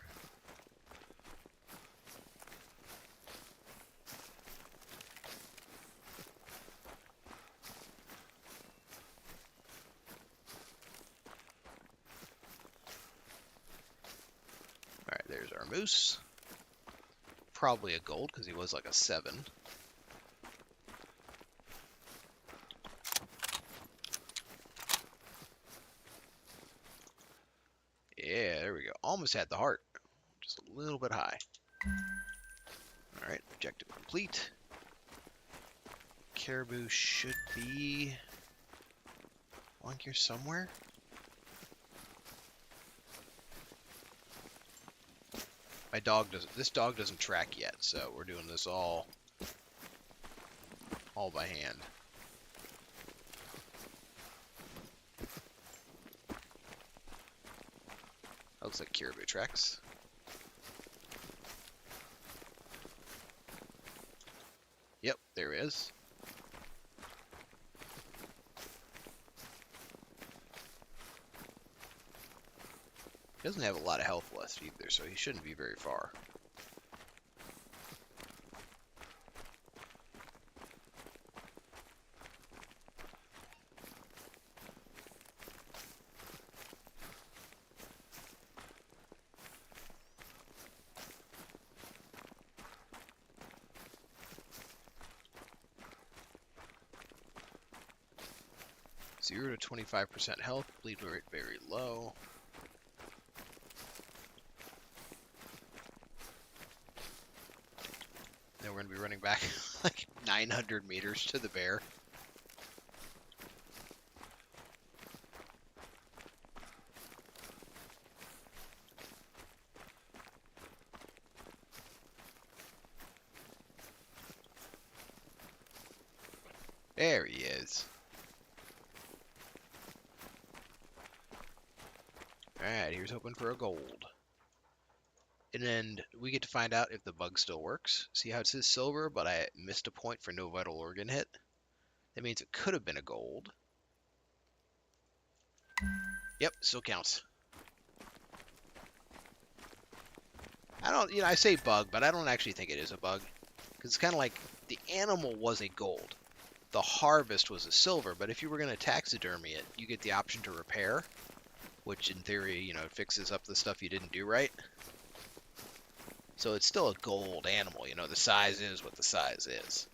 Alright, there's our moose. Probably a gold, because he was like a 7. almost had the heart. Just a little bit high. Alright, objective complete. Caribou should be along here somewhere. This dog doesn't track yet, so we're doing this all by hand. Looks like caribou tracks. Yep, there is. He doesn't have a lot of health left either, so he shouldn't be very far. 0 to 25% health, bleed rate very low. Then we're going to be running back like 900 meters to the bear. There he is. Alright, here's hoping for a gold. And then we get to find out if the bug still works. See how it says silver, but I missed a point for no vital organ hit? That means it could have been a gold. Yep, still counts. I say bug, but I don't actually think it is a bug. Because it's kind of like the animal was a gold. The harvest was a silver, but if you were going to taxidermy it, you get the option to repair, which in theory, it fixes up the stuff you didn't do right. So it's still a gold animal, the size is what the size is.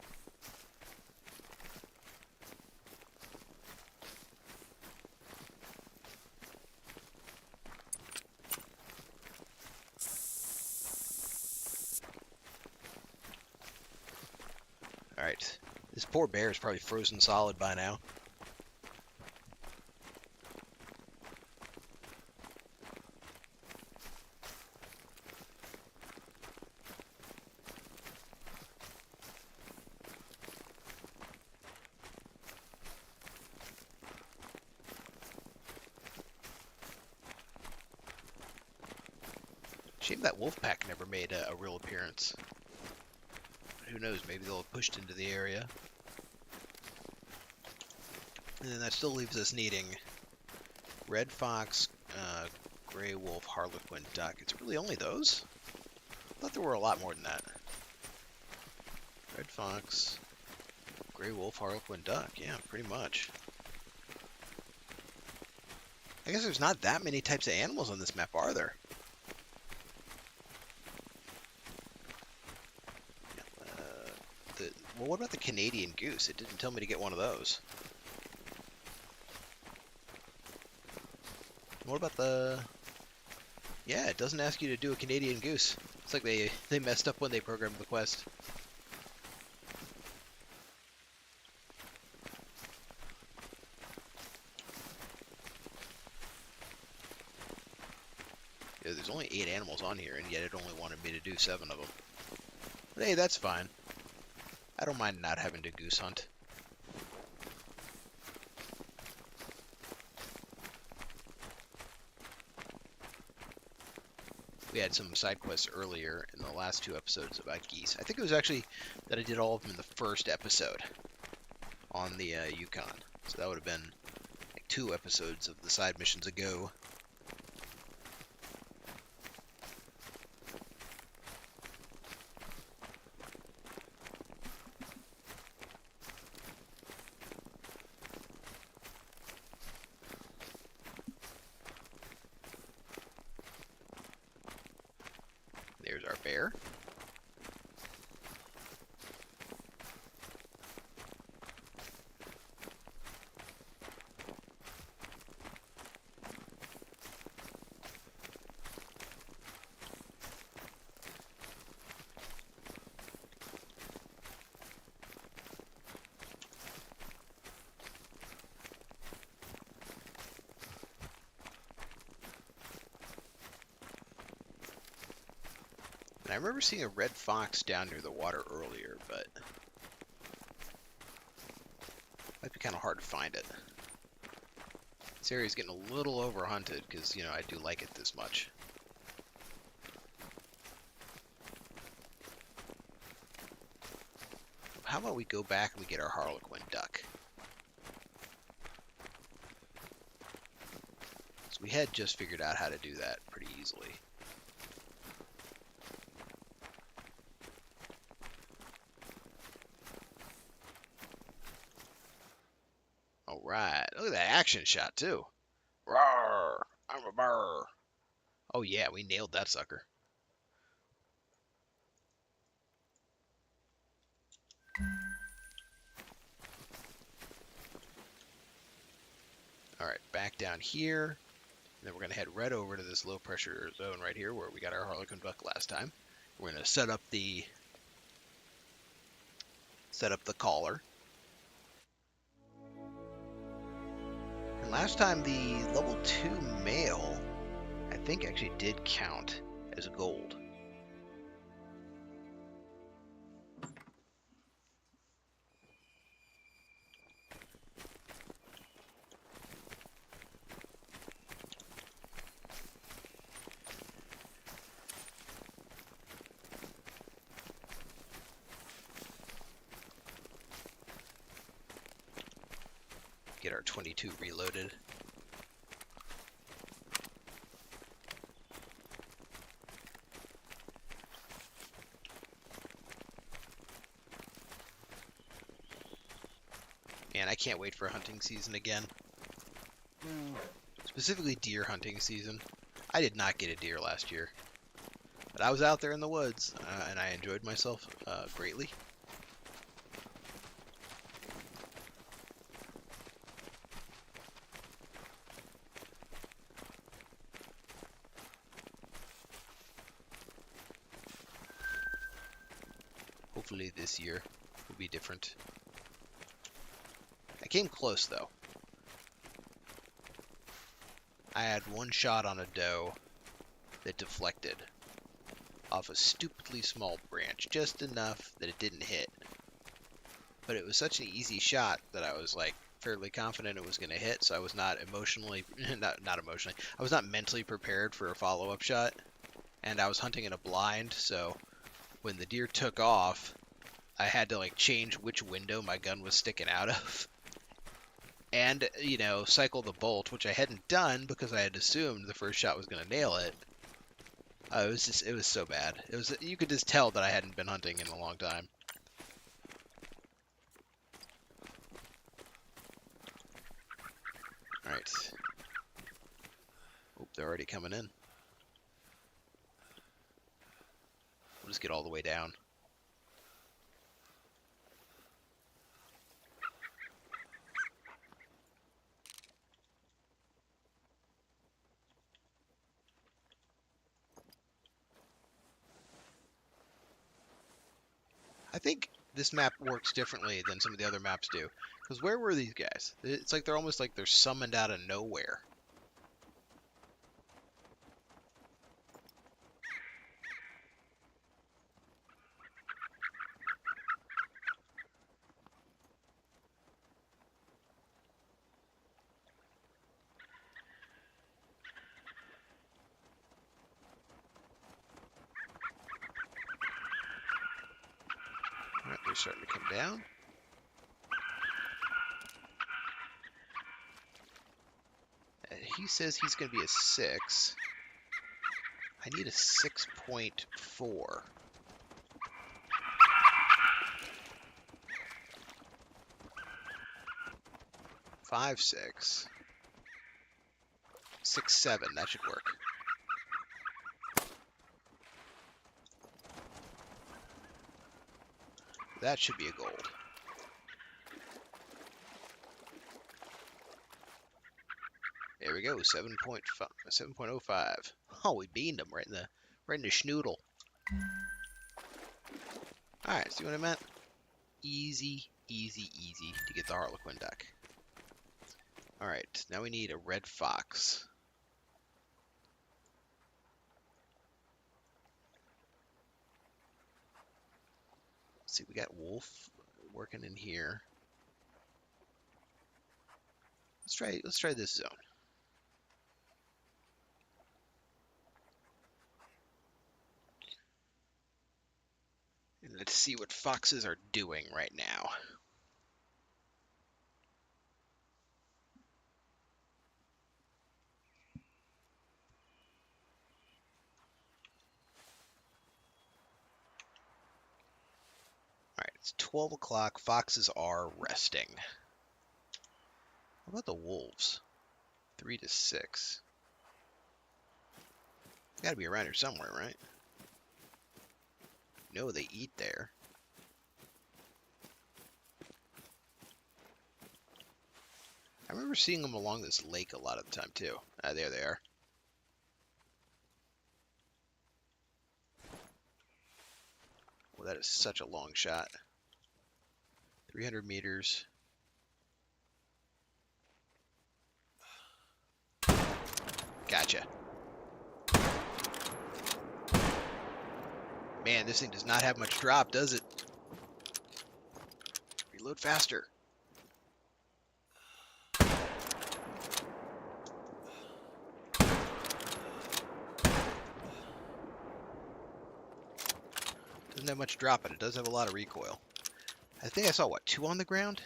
Alright, this poor bear is probably frozen solid by now. Shame that wolf pack never made a real appearance. Who knows, maybe they'll have pushed into the area. And then that still leaves us needing red fox, gray wolf, harlequin, duck. It's really only those? I thought there were a lot more than that. Red fox, gray wolf, harlequin, duck. Yeah, pretty much. I guess there's not that many types of animals on this map, are there? Well, what about the Canadian goose? It didn't tell me to get one of those. What about the... Yeah, it doesn't ask you to do a Canadian goose. It's like they messed up when they programmed the quest. Yeah, there's only 8 animals on here, and yet it only wanted me to do 7 of them. But hey, that's fine. I don't mind not having to goose hunt. We had some side quests earlier in the last 2 episodes about geese. I think it was actually that I did all of them in the first episode on the Yukon. So that would have been like 2 episodes of the side missions ago. There's our bear. And I remember seeing a red fox down near the water earlier, but might be kind of hard to find it. This area's getting a little overhunted because, you know, I do like it this much. How about we go back and we get our harlequin duck? So we had just figured out how to do that pretty easily. Alright, look at that action shot too. Roar! I'm a burr. Oh yeah, we nailed that sucker. Alright, back down here. And then we're going to head right over to this low pressure zone right here where we got our harlequin duck last time. We're going to set up the collar. And last time the level 2 male, I think actually did count as gold. Get our 22 reloaded. Man, I can't wait for hunting season again. Specifically deer hunting season. I did not get a deer last year. But I was out there in the woods, and I enjoyed myself greatly. Hopefully this year will be different. I came close though. I had one shot on a doe that deflected off a stupidly small branch, just enough that it didn't hit. But it was such an easy shot that I was like fairly confident it was going to hit, so I was not emotionally, not emotionally, I was not mentally prepared for a follow-up shot. And I was hunting in a blind, so when the deer took off, I had to like change which window my gun was sticking out of. And, you know, cycle the bolt, which I hadn't done because I had assumed the first shot was going to nail it. It was so bad. You could just tell that I hadn't been hunting in a long time. Alright. Oh, they're already coming in. We'll just get all the way down. I think this map works differently than some of the other maps do. Because where were these guys? It's like they're almost like they're summoned out of nowhere. Alright, they're starting to come down. He says he's going to be a 6. I need a 6.4. Five, 6. 6, 7. That should work. That should be a gold. There we go, 7.5, 7.05. Oh, we beamed him right in the schnoodle. Alright, see what I meant? Easy, easy, easy to get the harlequin duck. Alright, now we need a red fox. Let's see, we got wolf working in here. Let's try this zone. And let's see what foxes are doing right now. Alright, it's 12 o'clock. Foxes are resting. What about the wolves? 3 to 6. They gotta be around here somewhere, right? No, they eat there. I remember seeing them along this lake a lot of the time, too. There they are. Well, that is such a long shot. 300 meters. Gotcha. Man, this thing does not have much drop, does it? Reload faster. Doesn't have much drop, but it does have a lot of recoil. I think I saw, what, 2 on the ground?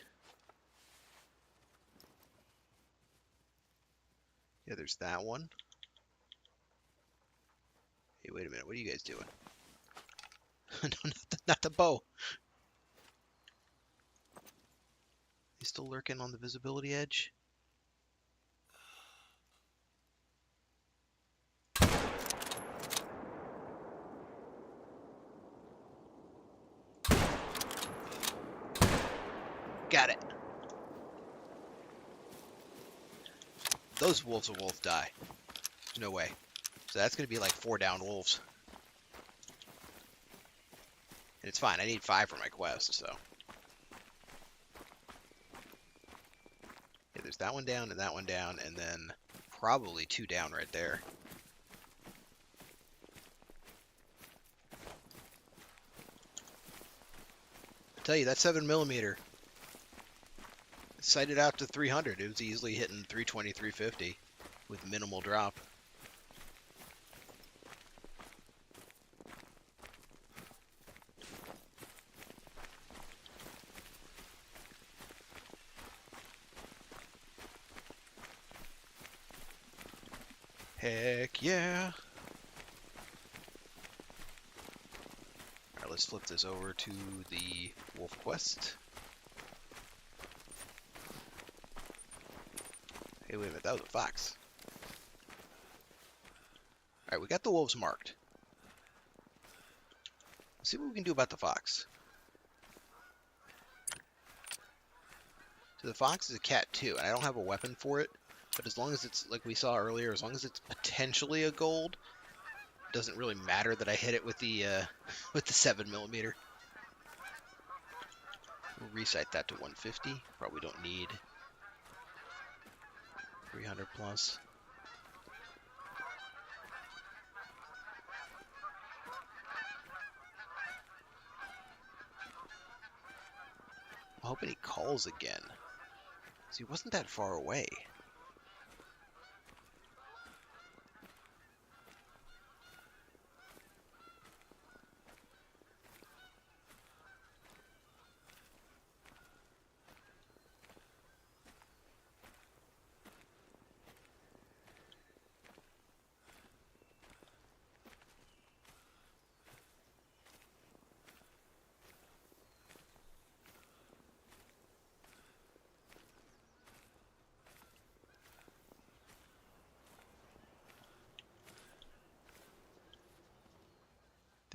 Yeah, there's that one. Hey, wait a minute. What are you guys doing? No, not the bow. He's still lurking on the visibility edge. Got it. Those wolves will both die. There's no way. So that's going to be like 4 down wolves. And it's fine. I need 5 for my quest, so. Yeah, there's that one down, and then probably 2 down right there. I tell you, that 7mm, sighted out to 300. It was easily hitting 320, 350 with minimal drop. Heck yeah. Alright, let's flip this over to the wolf quest. Hey, wait a minute, that was a fox. Alright, we got the wolves marked. Let's see what we can do about the fox. So the fox is a cat too, and I don't have a weapon for it. But as long as it's, like we saw earlier, as long as it's potentially a gold, it doesn't really matter that I hit it with the with the 7mm. We'll resight that to 150. Probably don't need 300 plus. I'm hoping he calls again. See, he wasn't that far away.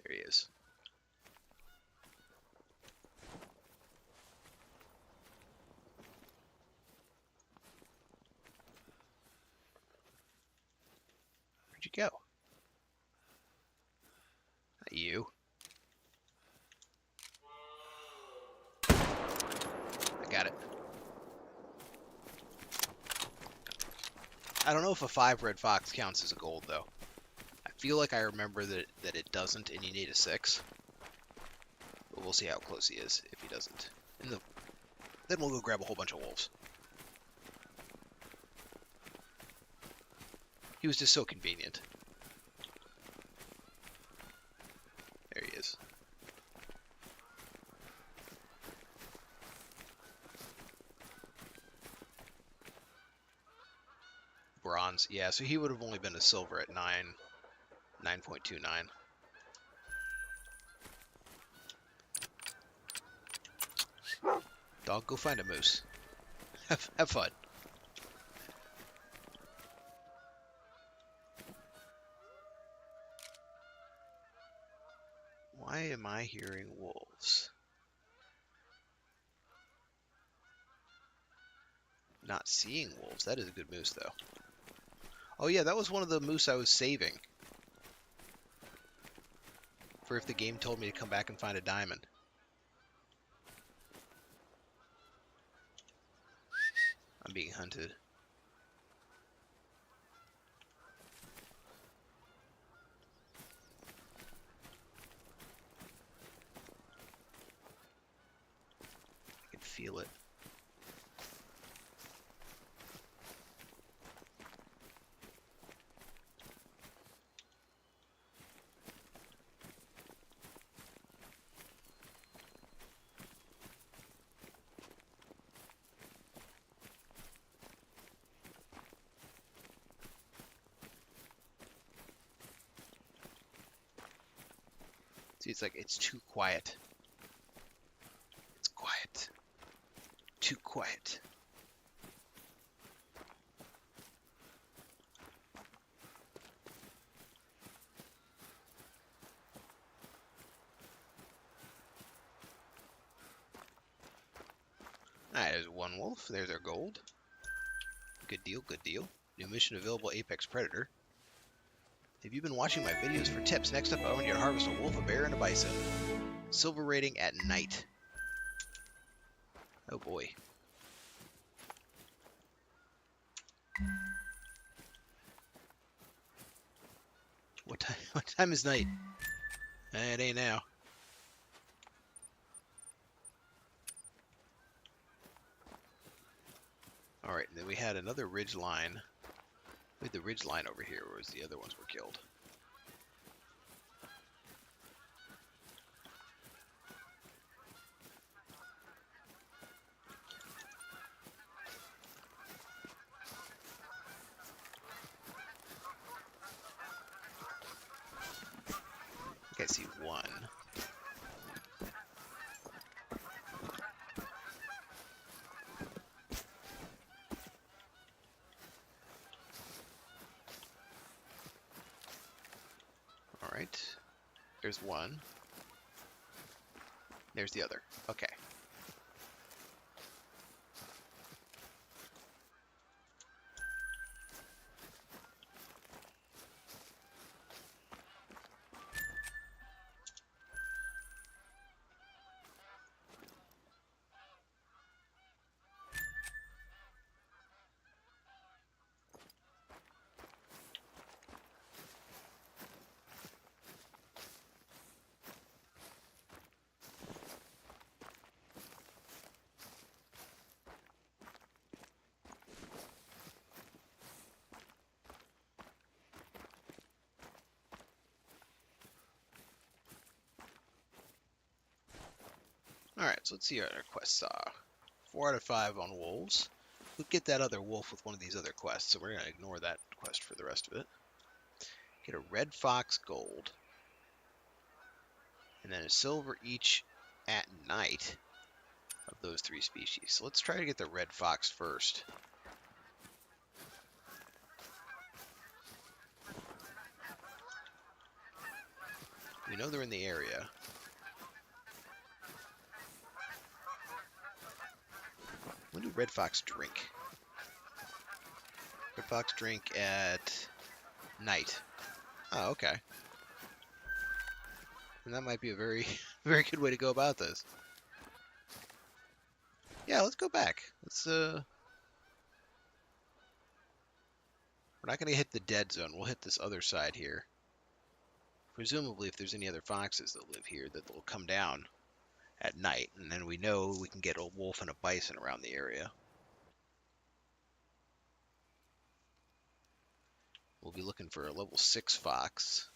There he is. Where'd you go? Not you. I got it. I don't know if a 5 red fox counts as a gold, though. I feel like I remember that it doesn't, and you need a 6. But we'll see how close he is if he doesn't. Then we'll go grab a whole bunch of wolves. He was just so convenient. There he is. Bronze. Yeah, so he would have only been a silver at 9.29. Dog, go find a moose. Have fun. Why am I hearing wolves? Not seeing wolves. That is a good moose, though. Oh yeah, that was one of the moose I was saving. For if the game told me to come back and find a diamond. I'm being hunted. I can feel it. See, it's like, it's too quiet. It's quiet. Too quiet. Alright, there's one wolf. There's our gold. Good deal, good deal. New mission available, Apex Predator. Have you been watching my videos for tips? Next up, I want you to harvest a wolf, a bear, and a bison. Silver rating at night. Oh boy. What time is night? It ain't now. Alright, and then we had another ridge line. We had the ridge line over here, whereas the other ones were killed. I think I see one. Alright. There's one. There's the other. Okay. Alright, so let's see what our quests are. 4 out of 5 on wolves. We'll get that other wolf with one of these other quests, so we're going to ignore that quest for the rest of it. Get a red fox gold. And then a silver each at night of those 3 species. So let's try to get the red fox first. We know they're in the area. When do red fox drink? Red fox drink at night. Oh, okay. And that might be a very, very good way to go about this. Yeah, let's go back. We're not going to hit the dead zone. We'll hit this other side here. Presumably, if there's any other foxes that live here, that they'll come down at night, and then we know we can get a wolf and a bison around the area. We'll be looking for a level 6 fox.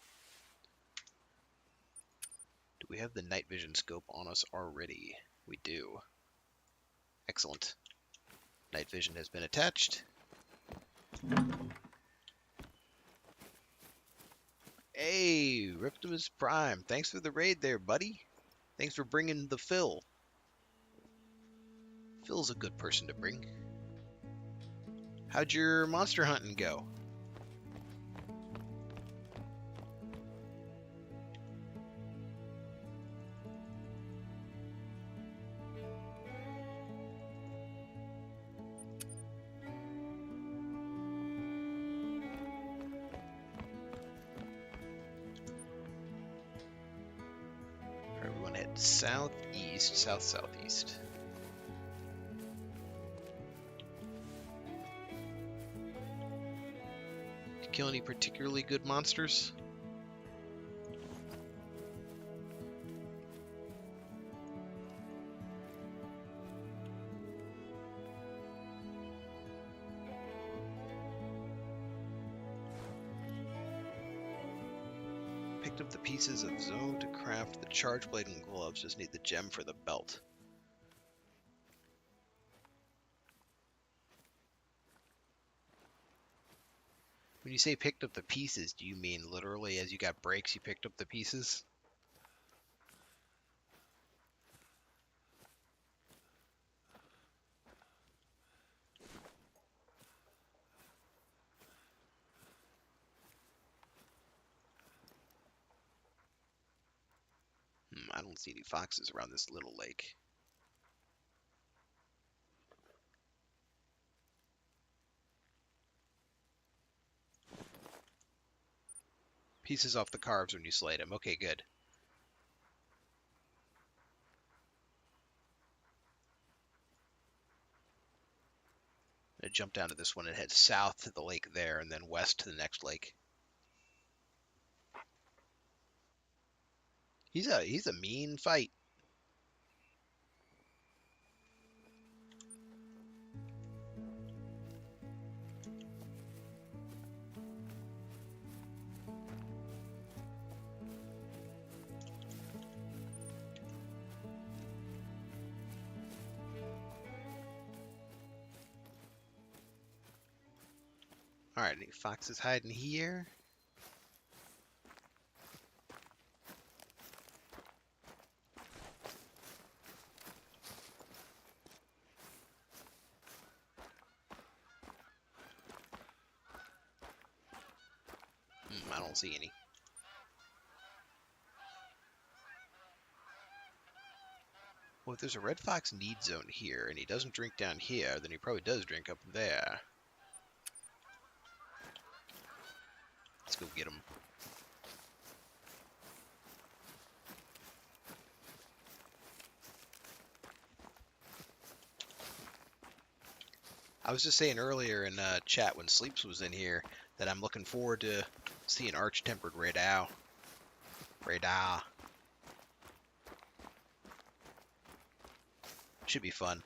Do we have the night vision scope on us already? We do. Excellent. Night vision has been attached. Hey, Riptimus Prime. Thanks for the raid there, buddy. Thanks for bringing the Phil. Phil's a good person to bring. How'd your monster hunting go? Everyone head southeast, south-southeast. Did you kill any particularly good monsters? Picked up the pieces of zone to craft the charge blade and gloves. Just need the gem for the belt. When you say picked up the pieces, do you mean literally as you got breaks you picked up the pieces? I don't see any foxes around this little lake. Pieces off the carves when you slayed him. Okay, good. I'm gonna jump down to this one and head south to the lake there, and then west to the next lake. He's a mean fight. Alright, any foxes hiding here? I don't see any. Well, if there's a red fox need zone here, and he doesn't drink down here, then he probably does drink up there. Let's go get him. I was just saying earlier in chat when Sleeps was in here that I'm looking forward to seeing Arch-Tempered Radau. Radau. Should be fun.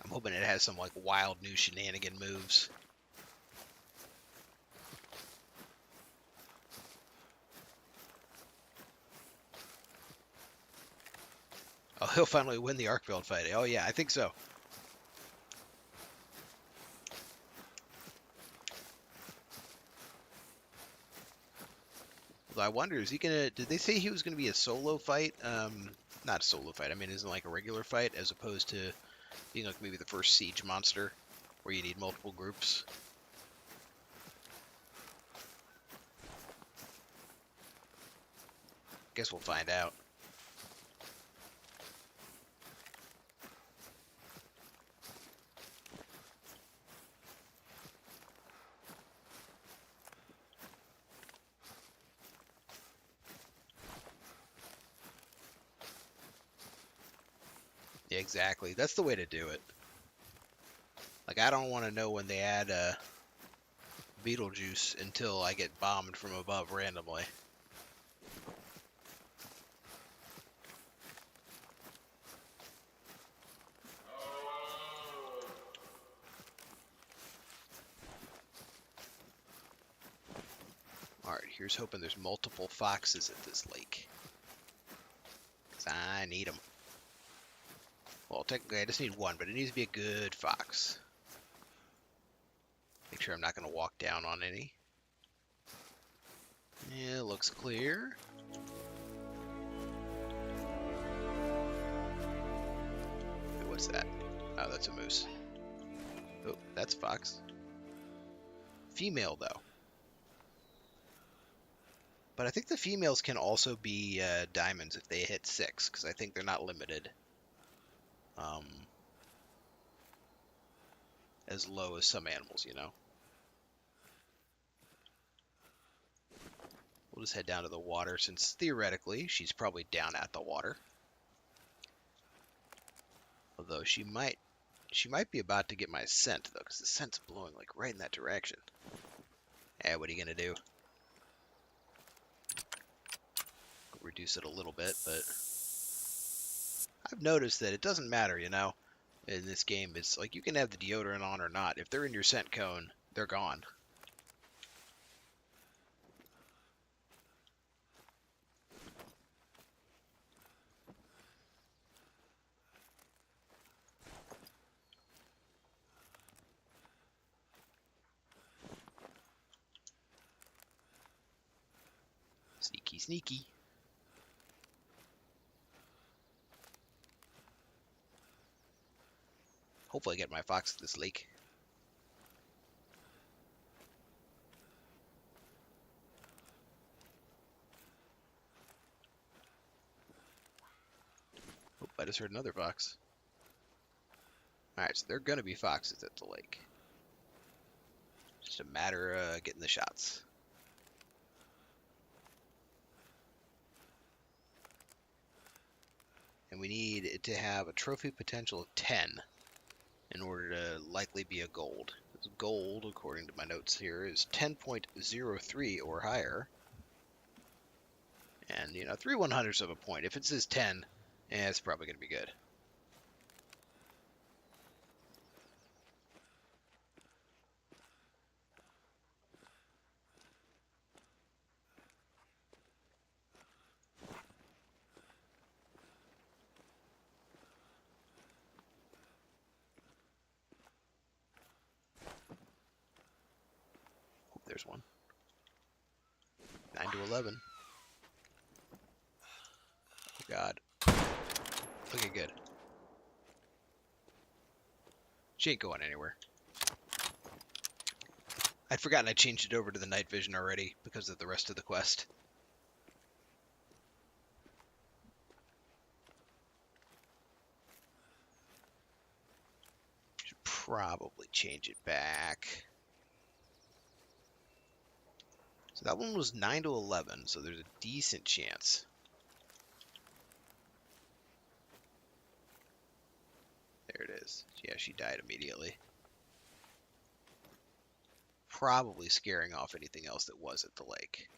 I'm hoping it has some like wild new shenanigan moves. Oh, he'll finally win the arc build fight. Oh yeah, I think so. Although I wonder, is he gonna? Did they say he was gonna be a solo fight? Not a solo fight. I mean, isn't like a regular fight as opposed to being like maybe the first siege monster where you need multiple groups. Guess we'll find out. Exactly. That's the way to do it. Like, I don't want to know when they add Beetlejuice until I get bombed from above randomly. Alright, here's hoping there's multiple foxes at this lake. Because I need them. Well, technically I just need one, but it needs to be a good fox. Make sure I'm not going to walk down on any. Yeah, it looks clear. Wait, what's that? Oh, that's a moose. Oh, that's a fox. Female, though. But I think the females can also be diamonds if they hit 6, because I think they're not limited as low as some animals, you know? We'll just head down to the water, since theoretically she's probably down at the water. Although she might be about to get my scent, though, because the scent's blowing like right in that direction. Eh, what are you gonna do? Reduce it a little bit, but I've noticed that it doesn't matter, you know, in this game. It's like you can have the deodorant on or not. If they're in your scent cone, they're gone. Sneaky, sneaky. Hopefully I get my fox at this lake. Oh, I just heard another fox. Alright, so there are going to be foxes at the lake. Just a matter of getting the shots. And we need it to have a trophy potential of 10 in order to likely be a gold. Gold, according to my notes here, is 10.03 or higher. And, you know, 3/100ths of a point. If it says 10, it's probably going to be good. Oh, there's one. 9 to 11. Oh, God. Looking good. She ain't going anywhere. I'd forgotten I changed it over to the night vision already because of the rest of the quest. Should probably change it back. So that one was 9 to 11, so there's a decent chance. There it is. Yeah, she died immediately. Probably scaring off anything else that was at the lake.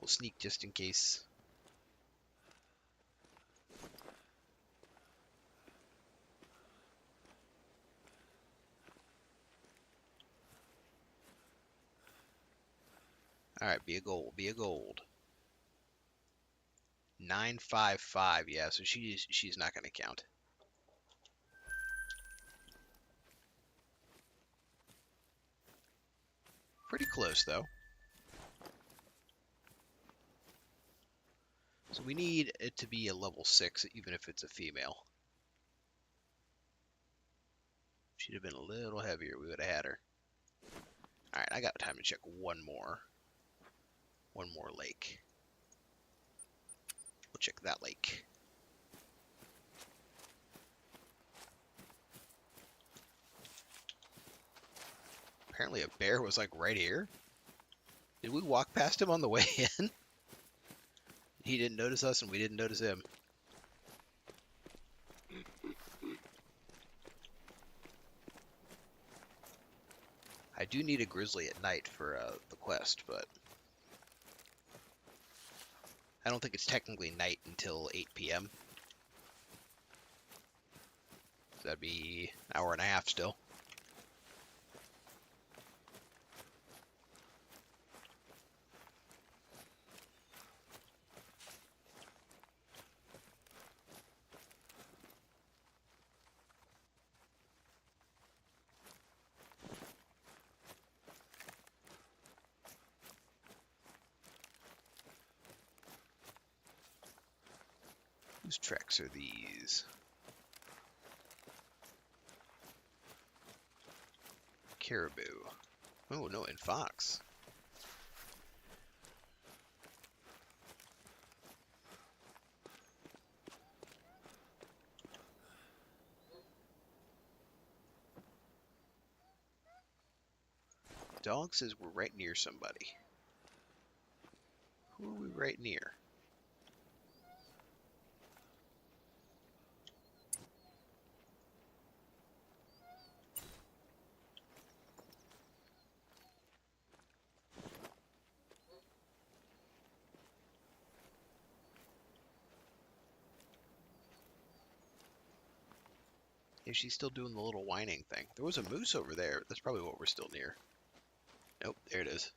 We'll sneak just in case. Alright, be a gold, be a gold. 955, yeah, so she's not going to count. Pretty close, though. So we need it to be a level 6, even if it's a female. She'd have been a little heavier, we would have had her. Alright, I got time to check one more. One more lake. We'll check that lake. Apparently a bear was like right here. Did we walk past him on the way in? He didn't notice us and we didn't notice him. I do need a grizzly at night for the quest, but I don't think it's technically night until 8 p.m. So that'd be an hour and a half still. Whose tracks are these? Caribou. Oh, no, and fox. Dog says we're right near somebody. Who are we right near? Is she still doing the little whining thing? There was a moose over there. That's probably what we're still near. Nope, there it is.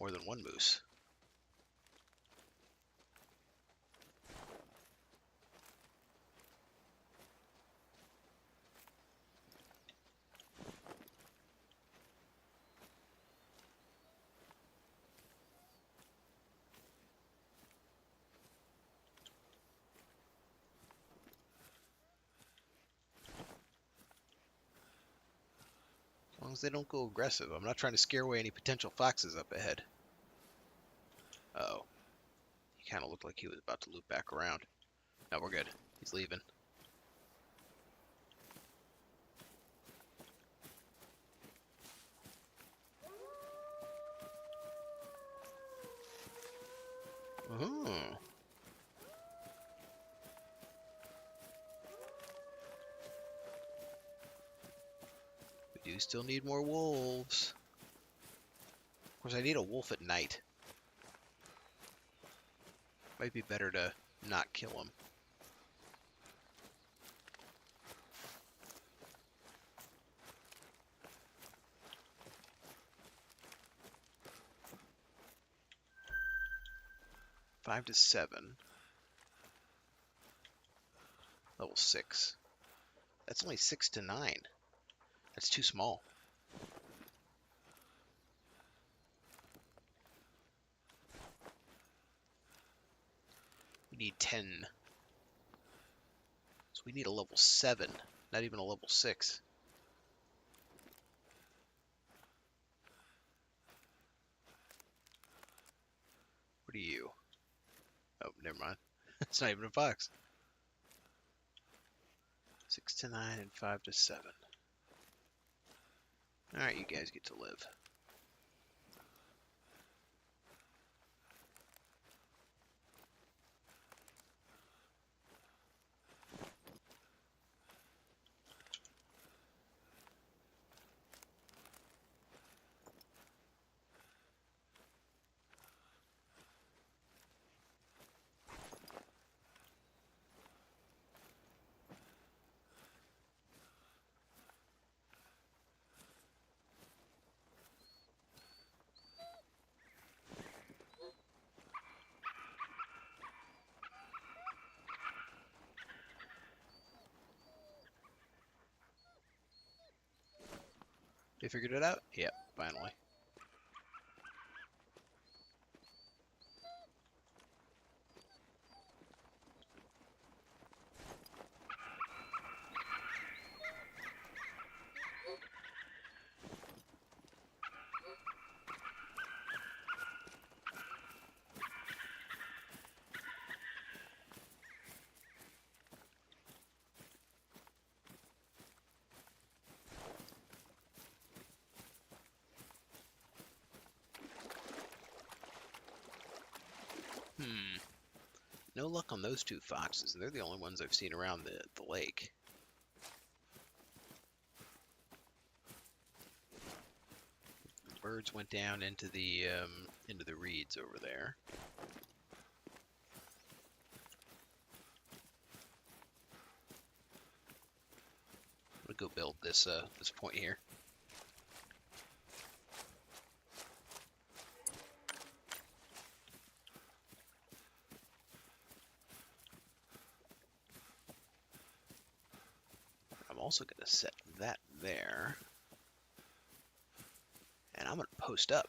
More than one moose. As long as they don't go aggressive. I'm not trying to scare away any potential foxes up ahead. Uh-oh. He kind of looked like he was about to loop back around. No, we're good. He's leaving. Oh. We do still need more wolves. Of course, I need a wolf at night. Might be better to not kill him. Five to 7. Level 6. That's only 6 to 9. That's too small. We need 10. So we need a level 7, not even a level 6. What are you? Oh, never mind. It's not even a fox. 6 to 9 and 5 to 7. Alright, you guys get to live. They figured it out? Yep, finally. No luck on those two foxes. They're the only ones I've seen around the lake. The birds went down into the reeds over there. I'm gonna go build this this point here. I'm also gonna set that there, and I'm gonna post up.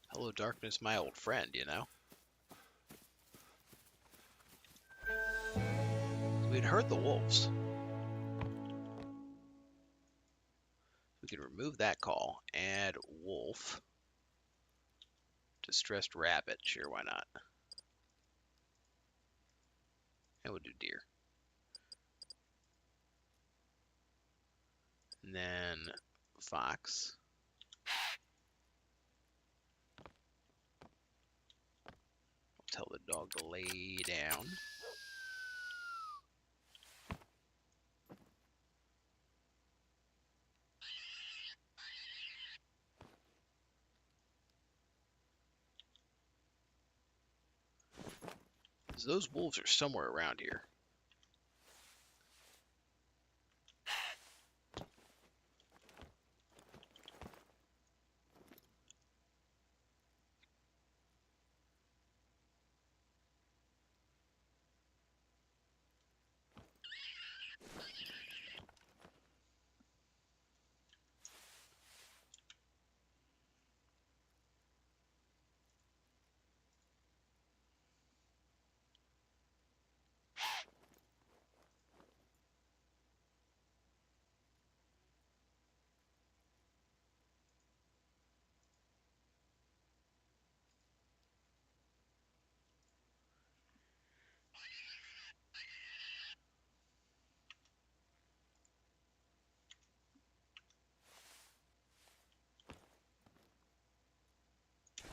Hello, darkness, my old friend. You know. We'd heard the wolves. We can remove that call. Add wolf. Distressed rabbit. Sure, why not? And we'll do deer. And then fox. Tell the dog to lay down. So those wolves are somewhere around here.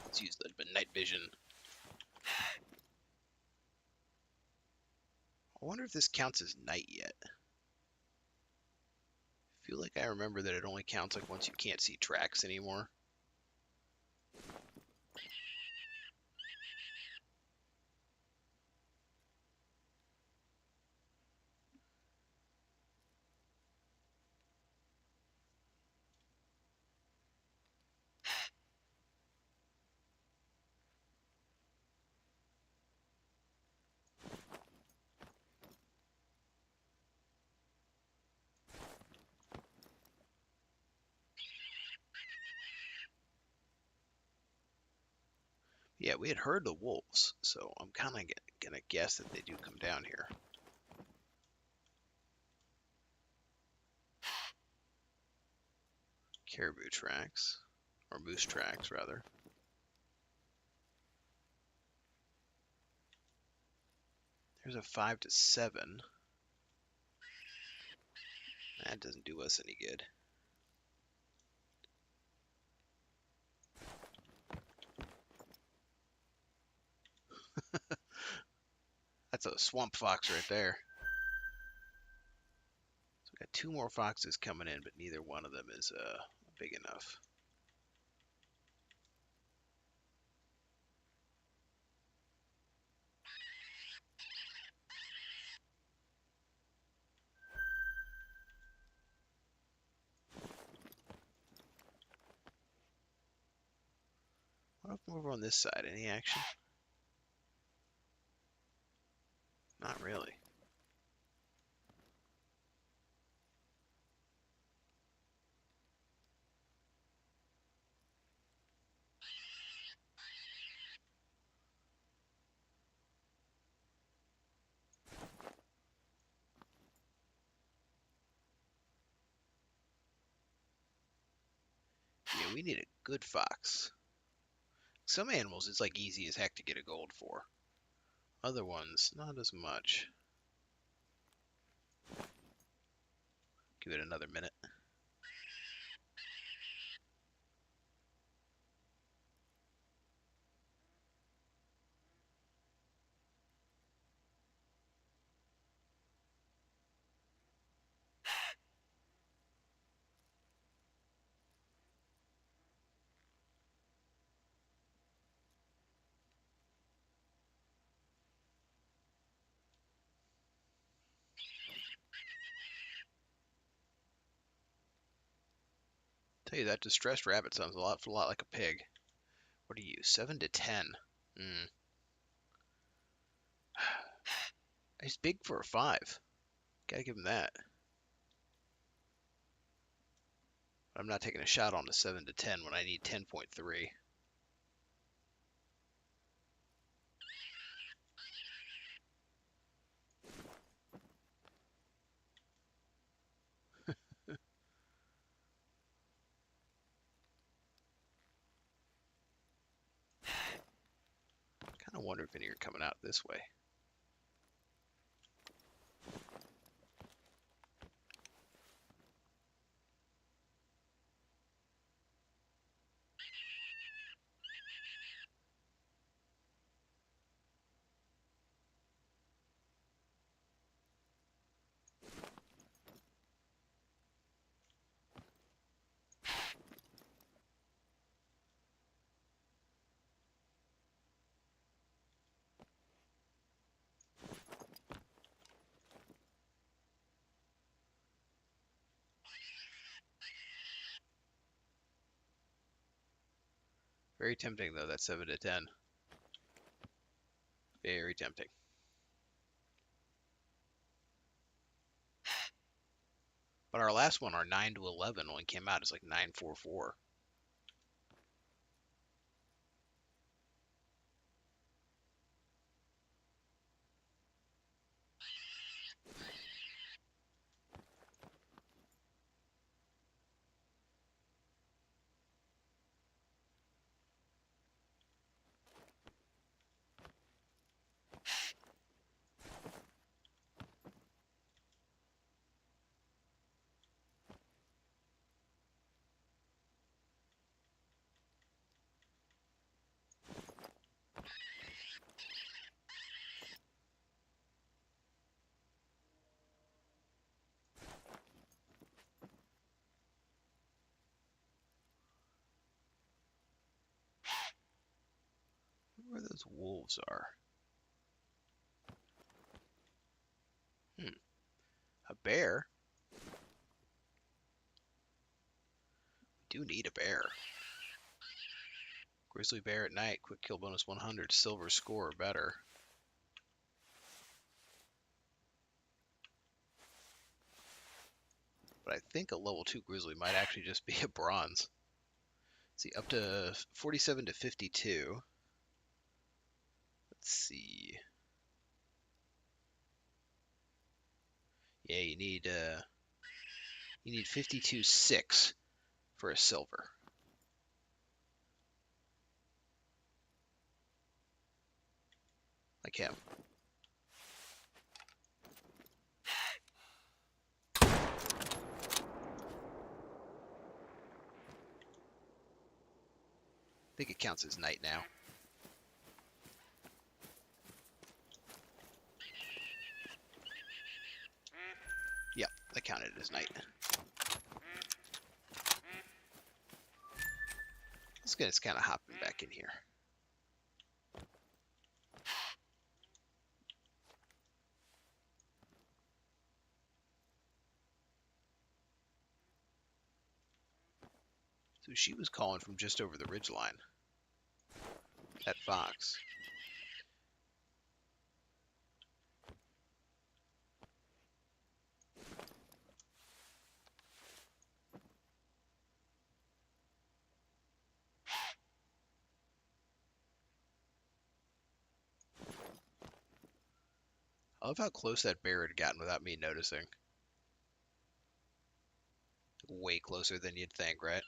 Let's use the night vision. I wonder if this counts as night yet. I feel like I remember that it only counts like once you can't see tracks anymore. Yeah, we had heard the wolves, so I'm kind of gonna guess that they do come down here. Caribou tracks, or moose tracks rather. There's a 5 to 7. That doesn't do us any good. That's a swamp fox right there. So we got 2 more foxes coming in, but neither one of them is big enough. What up over on this side? Any action? Not really. Yeah, we need a good fox. Some animals it's like easy as heck to get a gold for. Other ones, not as much. Give it another minute. Tell you that distressed rabbit sounds a lot like a pig. What are you, 7 to 10? He's big for a 5. Gotta give him that. I'm not taking a shot on the 7 to 10 when I need 10.3. Kind of wonder if any are coming out this way. Very tempting though, that 7 to 10. Very tempting. But our last one, our 9 to 11 one came out as like 944. Where those wolves are. A bear? We do need a bear. Grizzly bear at night, quick kill bonus 100, silver score or better. But I think a level 2 grizzly might actually just be a bronze. Let's see, up to 47 to 52. Let's see. Yeah, you need 52.6 for a silver. Like him. I think it counts as night now. Yep, that counted as night. This guy's kind of hopping back in here. So she was calling from just over the ridgeline. That fox. I love how close that bear had gotten without me noticing. Way closer than you'd think, right?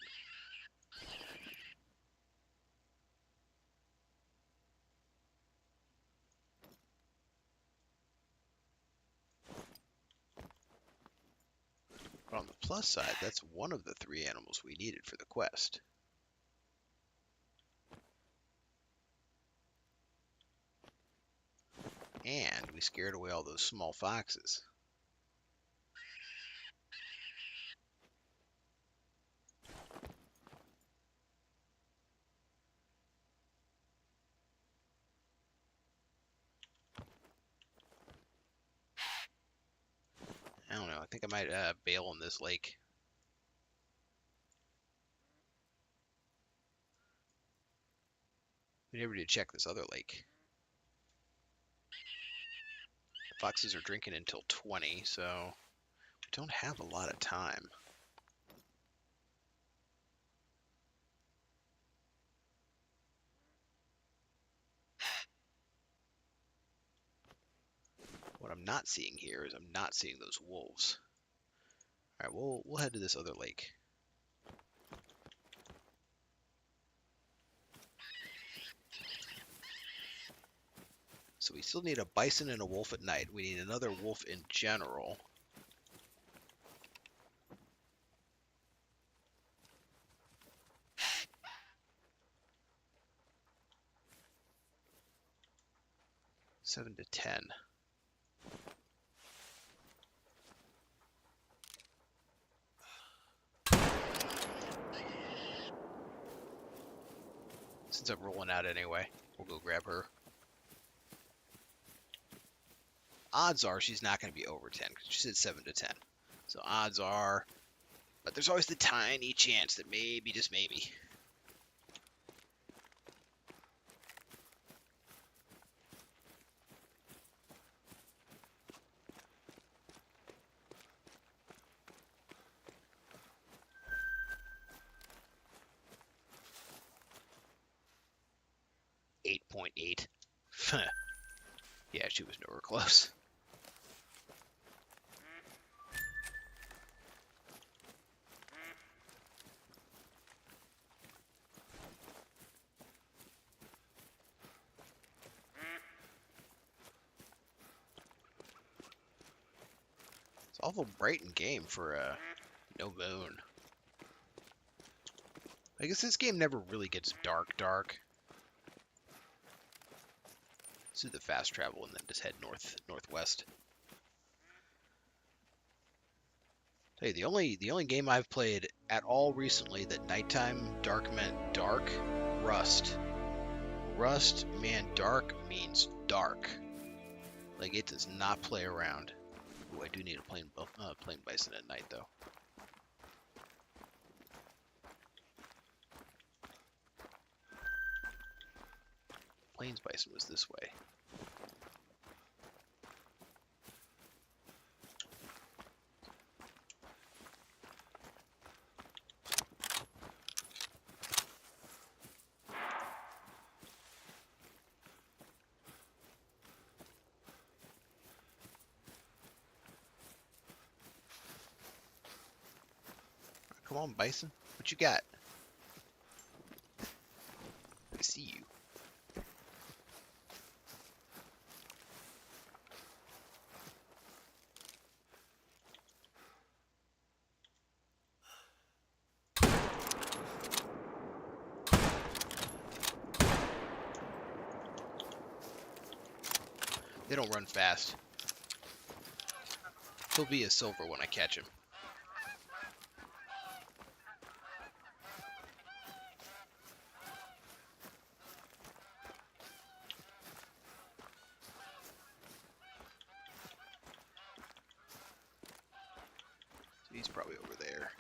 But on the plus side, that's one of the 3 animals we needed for the quest. And we scared away all those small foxes. I don't know, I think I might bail on this lake. We never did check this other lake. Foxes are drinking until 20, so we don't have a lot of time. What I'm not seeing here is I'm not seeing those wolves. All right, we'll head to this other lake. So we still need a bison and a wolf at night. We need another wolf in general. Seven to 10. Since I'm rolling out anyway, we'll go grab her. Odds are she's not going to be over 10 because she said 7 to 10. So odds are, but there's always the tiny chance that maybe, just maybe. .8. Yeah, she was nowhere close. It's awful bright in game for no moon. I guess this game never really gets dark. Let's do the fast travel and then just head northwest. Tell you, the only game I've played at all recently that nighttime dark meant dark, Rust. Rust, man, dark means dark. Like, it does not play around. Ooh, I do need a plain bison at night, though. Plains bison was this way. Come on, bison. What you got? I see you. They don't run fast. He'll be a silver when I catch him. So he's probably over there.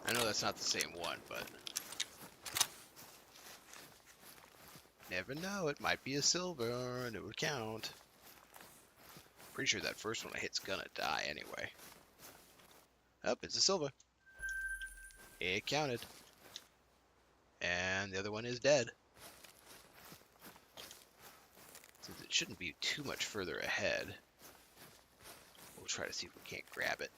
I know that's not the same one, but never know. It might be a silver, and it would count. Pretty sure that first one I hit's gonna die anyway. Oh, it's a silver. It counted. And the other one is dead. Since it shouldn't be too much further ahead, we'll try to see if we can't grab it.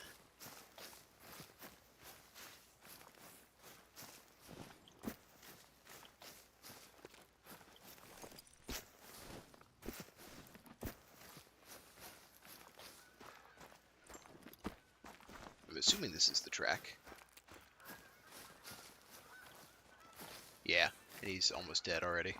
I'm assuming this is the track. Yeah, And he's almost dead already.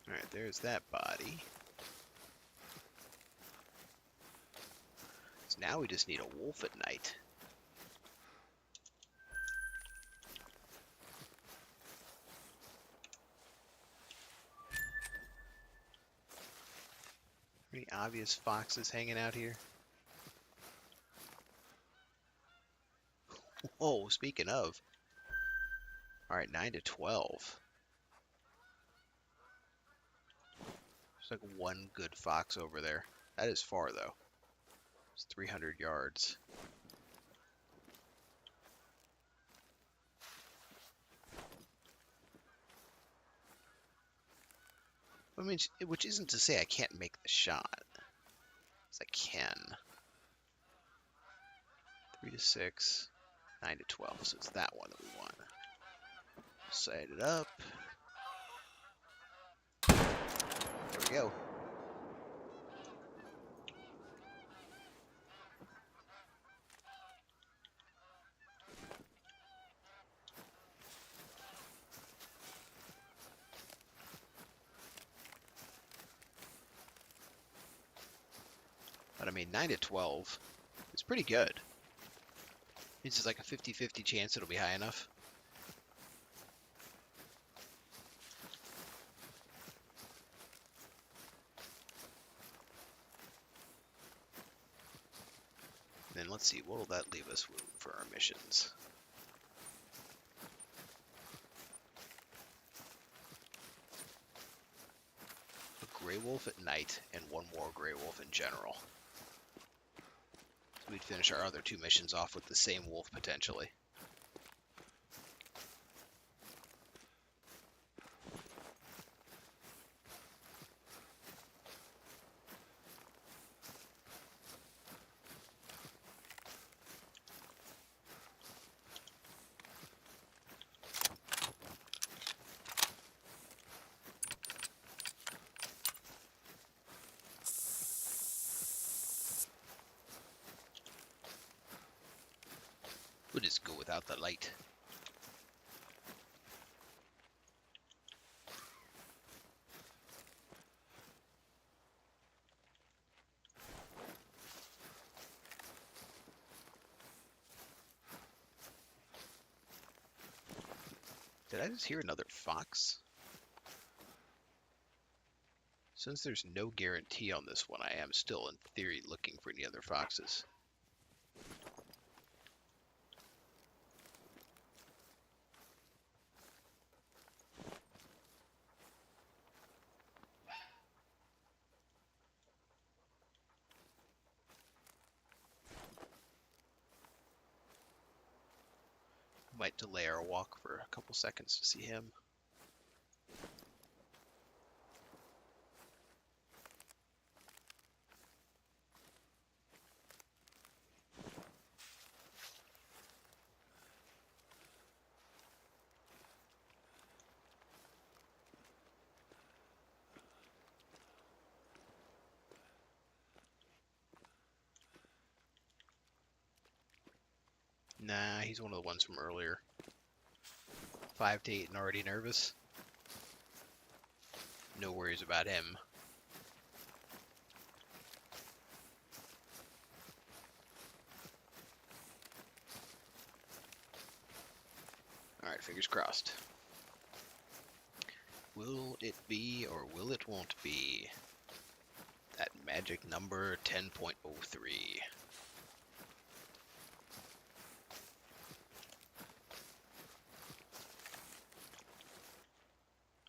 Alright, there's that body. So now we just need a wolf at night. Any obvious foxes hanging out here? Oh, speaking of. Alright, 9 to 12. There's like one good fox over there. That is far, though. It's 300 yards. I mean, which isn't to say I can't make the shot. Because I can. 3 to 6. 9 to 12. So it's that one that we want. Sight it up. There we go. But I mean, 9 to 12 is pretty good. It's just like a 50-50 chance it'll be high enough. And then let's see, what will that leave us for our missions? A gray wolf at night and one more gray wolf in general. So we'd finish our other two missions off with the same wolf potentially. We'll just go without the light. Did I just hear another fox? Since there's no guarantee on this one, I am still in theory looking for any other foxes. Might delay our walk for a couple seconds to see him. Nah, he's one of the ones from earlier. 5 to 8 and already nervous. No worries about him. Alright, fingers crossed. Will it be or will it won't be? That magic number 10.03.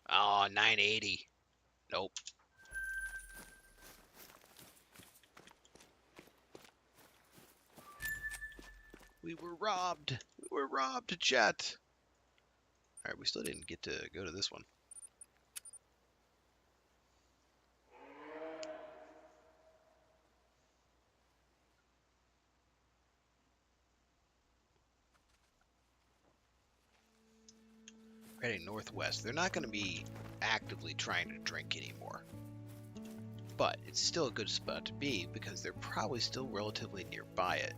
Oh, 980. Nope. We were robbed. We were robbed, chat. Alright, we still didn't get to go to this one. heading northwest. They're not going to be actively trying to drink anymore. But it's still a good spot to be because they're probably still relatively nearby it.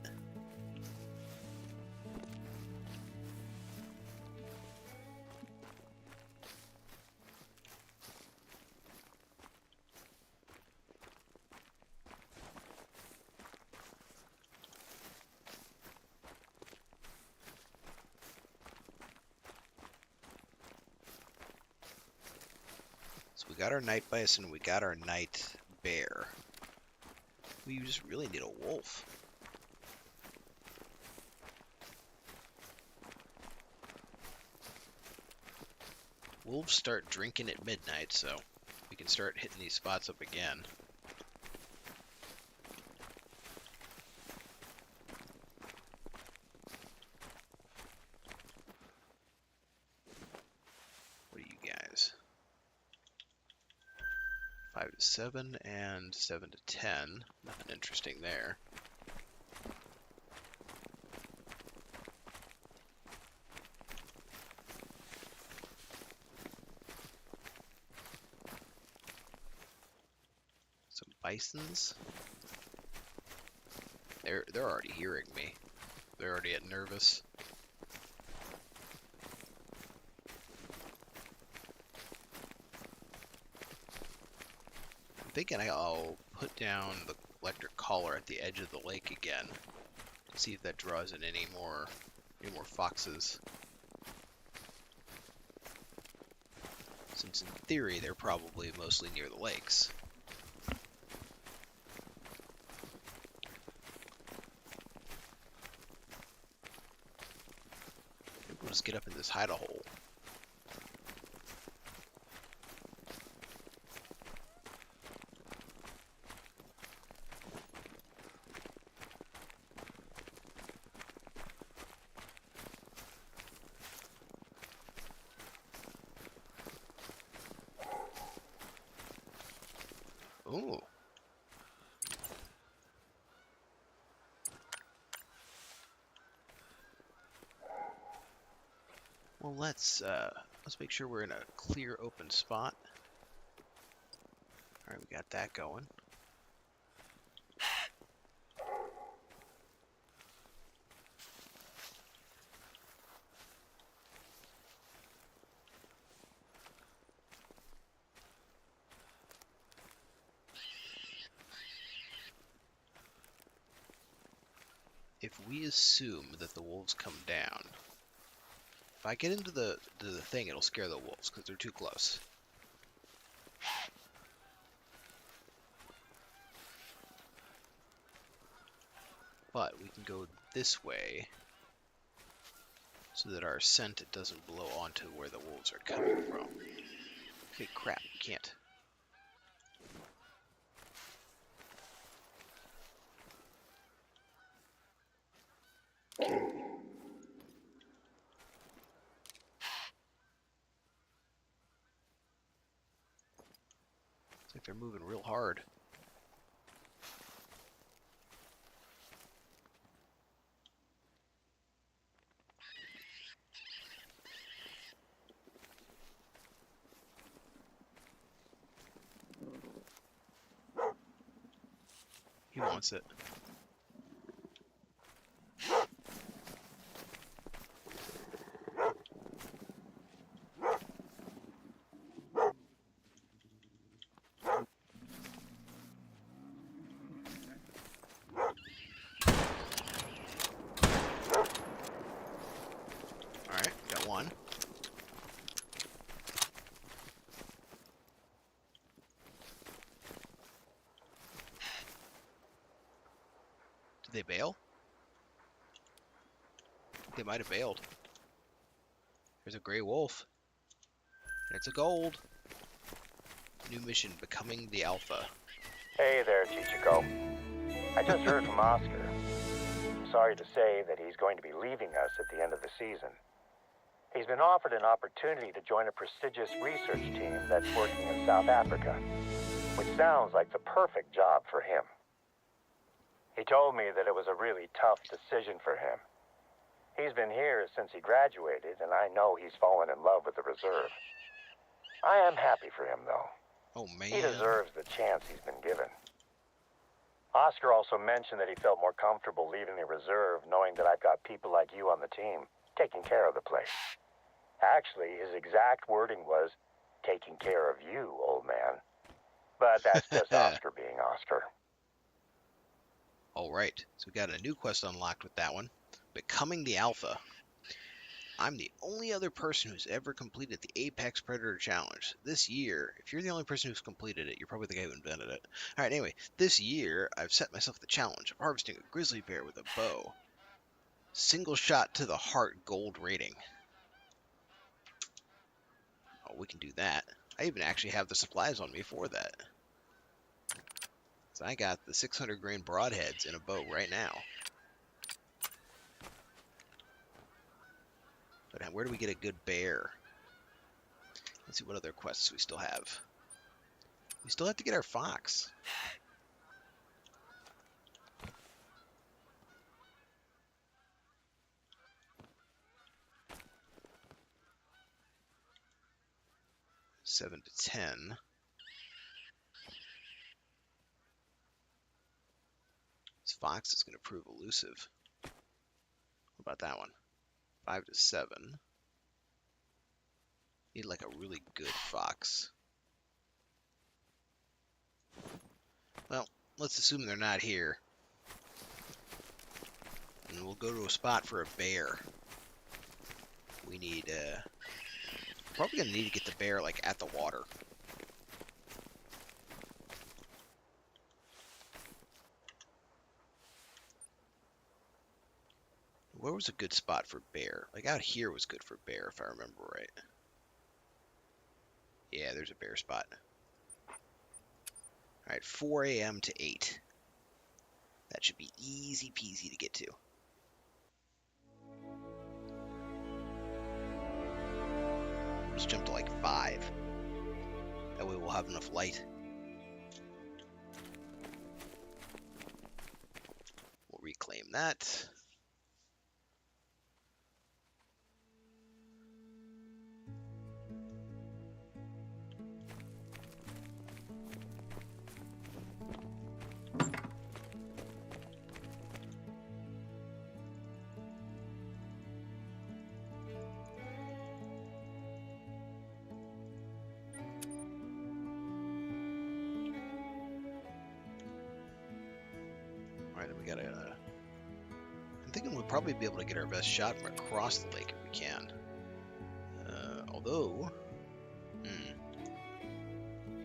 So we got our night bison, we got our night bear. We just really need a wolf. Wolves start drinking at midnight, so we can start hitting these spots up again. What are you guys? 5 to 7 and 7 to 10. Nothing interesting there. Some bisons. They're already hearing me. They're already getting nervous. I'm thinking I'll put down the electric collar at the edge of the lake again. See if that draws in any more foxes. Since in theory they're probably mostly near the lakes. Maybe we'll just get up in this hide hole. Ooh. Well, let's make sure we're in a clear, open spot. All right, we got that going. If we assume that the wolves come down, if I get into the thing, it'll scare the wolves because they're too close. But we can go this way so that our scent doesn't blow onto where the wolves are coming from. Okay, crap, we can't. It's like they're moving real hard. He wants it. Alright, got one. Did they bail? They might have bailed. There's a gray wolf. And it's a gold. New mission, becoming the alpha. Hey there, Chichiko. I just heard from Oscar. I'm sorry to say that he's going to be leaving us at the end of the season. He's been offered an opportunity to join a prestigious research team that's working in South Africa, which sounds like the perfect job for him. He told me that it was a really tough decision for him. He's been here since he graduated, and I know he's fallen in love with the reserve. I am happy for him, though. Oh, man. He deserves the chance he's been given. Oscar also mentioned that he felt more comfortable leaving the reserve knowing that I've got people like you on the team taking care of the place. Actually, his exact wording was, taking care of you, old man. But that's just Oscar being Oscar. All right, so we got a new quest unlocked with that one. Becoming the Alpha. I'm the only other person who's ever completed the Apex Predator Challenge. This year, if you're the only person who's completed it, you're probably the guy who invented it. Alright, anyway, this year, I've set myself the challenge of harvesting a grizzly bear with a bow. Single shot to the heart gold rating. Oh, we can do that. I even actually have the supplies on me for that. So I got the 600 grain broadheads in a bow right now. But where do we get a good bear? Let's see what other quests we still have. We still have to get our fox. Seven to 10. This fox is going to prove elusive. What about that one? 5 to 7. Need like a really good fox. Well, let's assume they're not here. And we'll go to a spot for a bear. We need, probably going to need to get the bear, like, at the water. Where was a good spot for bear? Like, out here was good for bear, if I remember right. Yeah, there's a bear spot. Alright, 4 a.m. to 8. That should be easy peasy to get to. Let's jump to like 5. That way we'll have enough light. We'll reclaim that. I'm thinking we'll probably be able to get our best shot from across the lake if we can. Although,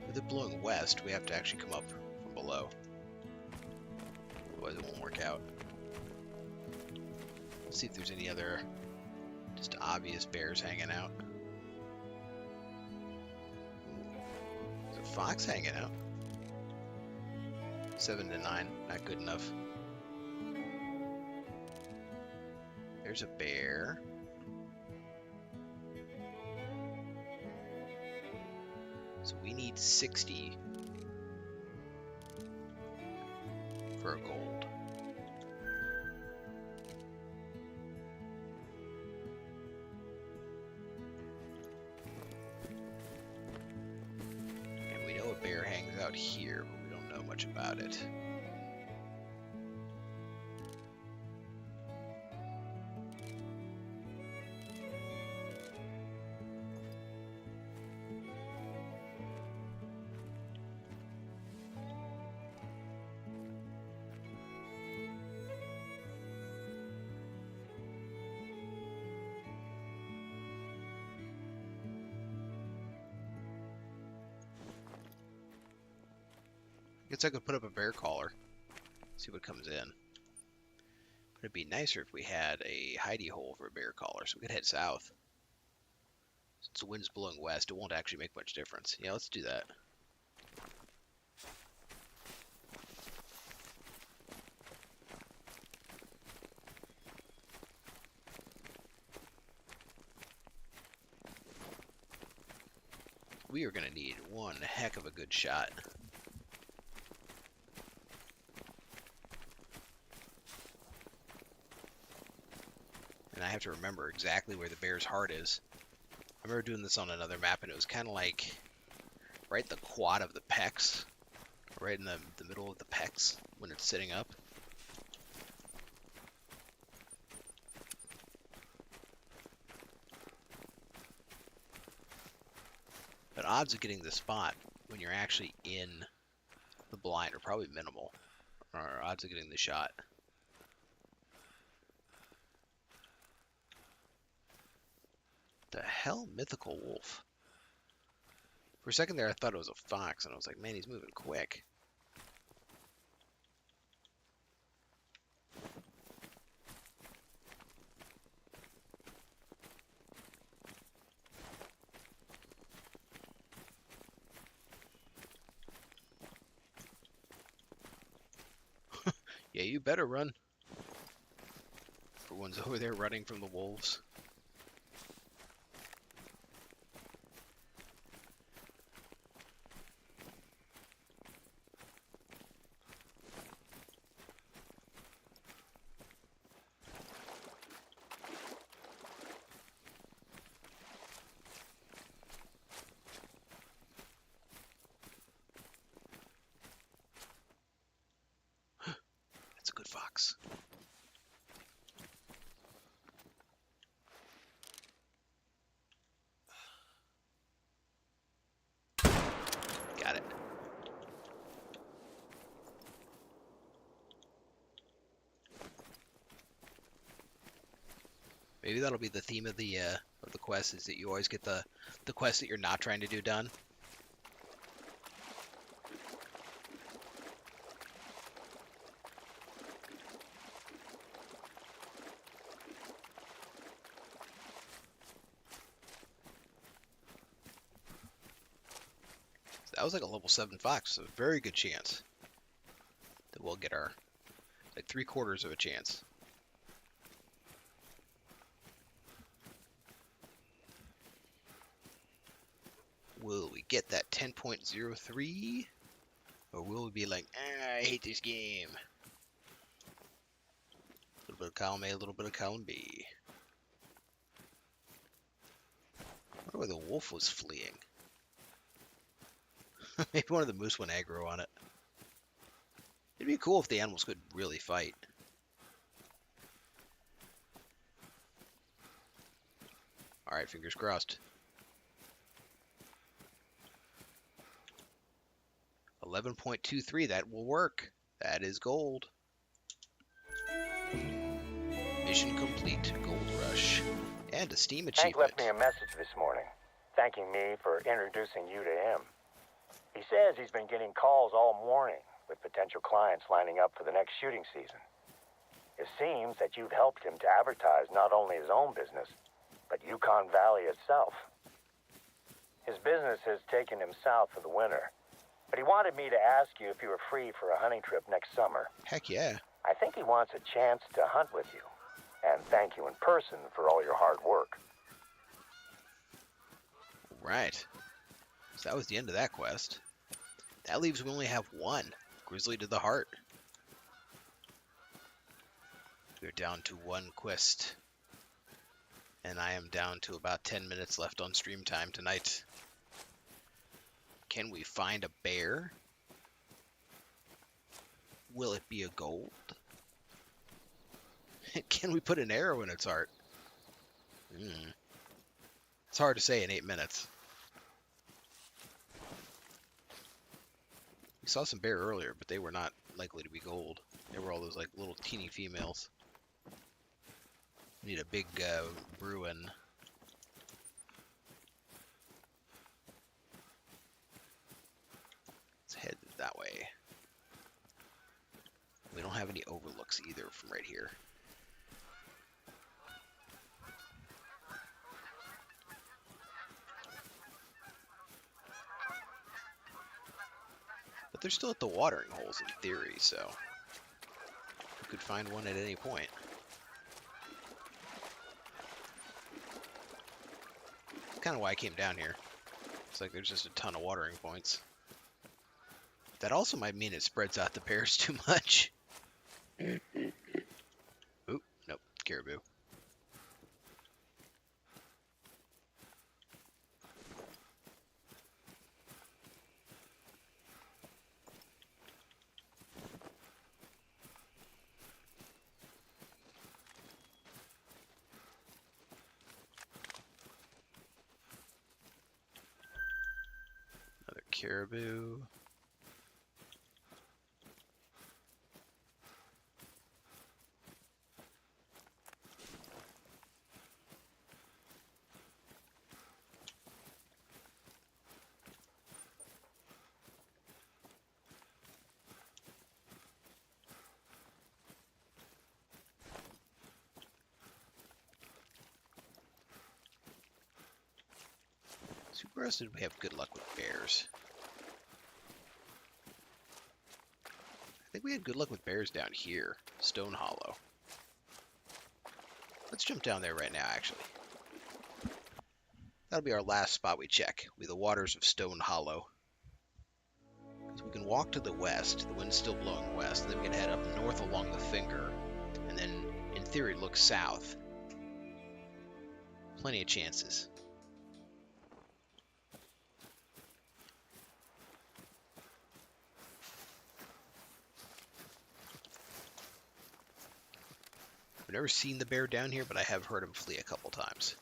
with it blowing west, we have to actually come up from below. Otherwise it won't work out. Let's see if there's any other just obvious bears hanging out. There's a fox hanging out. 7 to 9, not good enough. There's a bear. So we need 60 for a gold. And we know a bear hangs out here, but we don't know much about it. Guess I could put up a bear collar, see what comes in. But it'd be nicer if we had a hidey hole for a bear collar, so we could head south. Since the wind's blowing west, it won't actually make much difference. Yeah, let's do that. We are going to need one heck of a good shot. And I have to remember exactly where the bear's heart is. I remember doing this on another map, and it was kind of like right in the quad of the pecs. Right in the middle of the pecs when it's sitting up. But odds of getting the spot when you're actually in the blind are probably minimal. Or odds of getting the shot. The hell, mythical wolf? For a second there, I thought it was a fox, and I was like, man, he's moving quick. Yeah, you better run. For one's over there running from the wolves. That's a good fox. Got it. Maybe that'll be the theme of the quest, is that you always get the quest that you're not trying to do done. That was like a level 7 fox, so a very good chance that we'll get our, like 3/4 of a chance. Will we get that 10.03? Or will we be like, I hate this game? A little bit of column A, a little bit of column B. I wonder where the wolf was fleeing. Maybe one of the moose went aggro on it. It'd be cool if the animals could really fight. Alright, fingers crossed. 11.23, that will work. That is gold. Mission complete. Gold rush. And a Steam achievement. Hank left me a message this morning, thanking me for introducing you to him. He says he's been getting calls all morning with potential clients lining up for the next shooting season. It seems that you've helped him to advertise not only his own business, but Yukon Valley itself. His business has taken him south for the winter, but he wanted me to ask you if you were free for a hunting trip next summer. Heck yeah. I think he wants a chance to hunt with you, and thank you in person for all your hard work. Right. So that was the end of that quest. That leaves we only have one. Grizzly to the Heart. We're down to one quest. And I am down to about 10 minutes left on stream time tonight. Can we find a bear? Will it be a gold? Can we put an arrow in its heart? It's hard to say in 8 minutes. We saw some bear earlier, but they were not likely to be gold. They were all those like little teeny females. We need a big Bruin. Let's head that way. We don't have any overlooks either from right here. But they're still at the watering holes in theory, so we could find one at any point. That's kind of why I came down here. It's like there's just a ton of watering points. That also might mean it spreads out the bears too much. Oop, nope, caribou. caribou. Where else did we have good luck with bears? I think we had good luck with bears down here, Stone Hollow. Let's jump down there right now, actually. That'll be our last spot we check. Will be the waters of Stone Hollow. Because we can walk to the west, the wind's still blowing west, then we can head up north along the finger, and then, in theory, look south. Plenty of chances. I've never seen the bear down here, but I have heard him flee a couple times.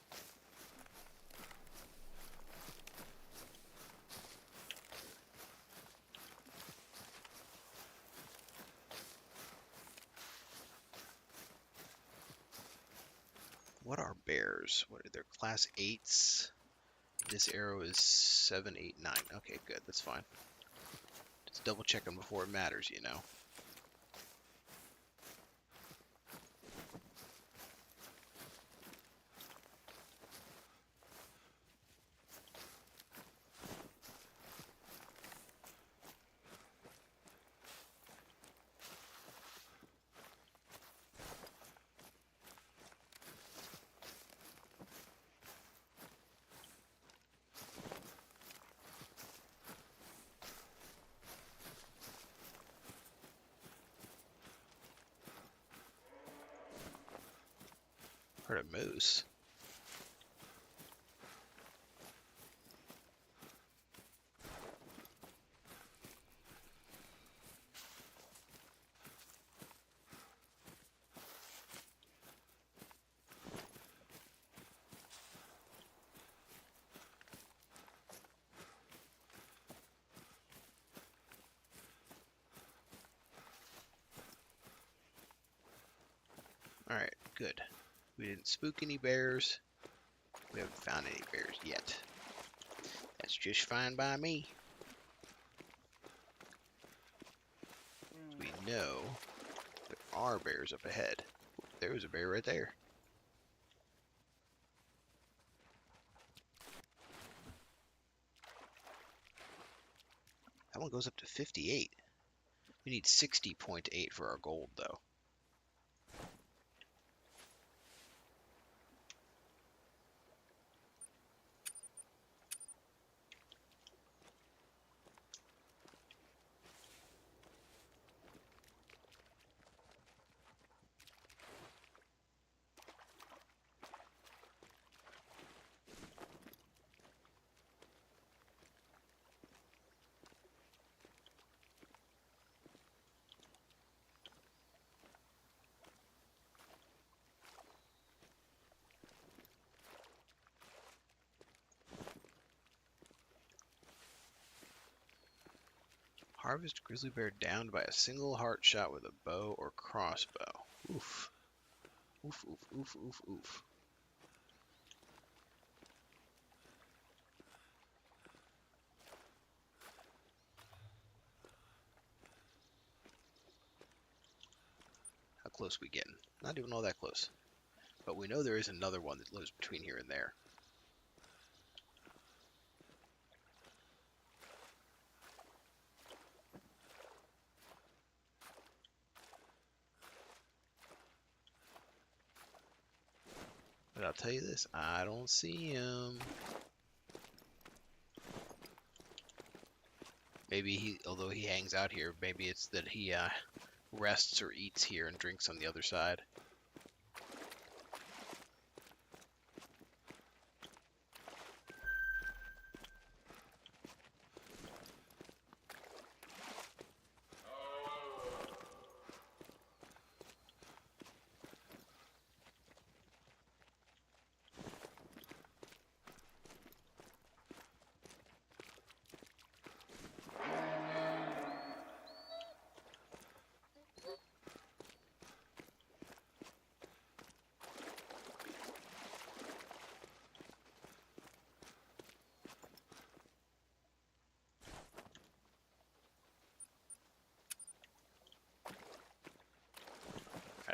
What are bears? What are their class 8s? This arrow is 7, 8, 9. Okay, good. That's fine. Just double check them before it matters, you know. Heard a moose. Alright, good. We didn't spook any bears. We haven't found any bears yet. That's just fine by me. We know there are bears up ahead. There was a bear right there. That one goes up to 58. We need 60.8 for our gold, though. Harvest grizzly bear downed by a single heart shot with a bow or crossbow. Oof. Oof, oof, oof, oof, oof. How close we getting? Not even all that close. But we know there is another one that lives between here and there. But I'll tell you this, I don't see him. Maybe he, although he hangs out here, maybe it's that he rests or eats here and drinks on the other side.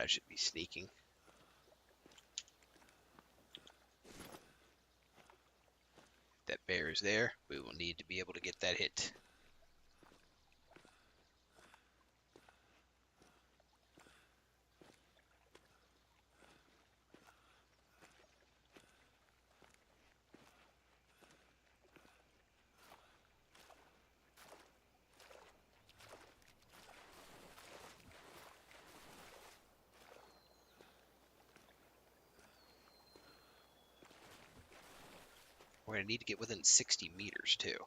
should be sneaking. That bear is there. We will need to be able to get that hit. We're going to need to get within 60 meters, too.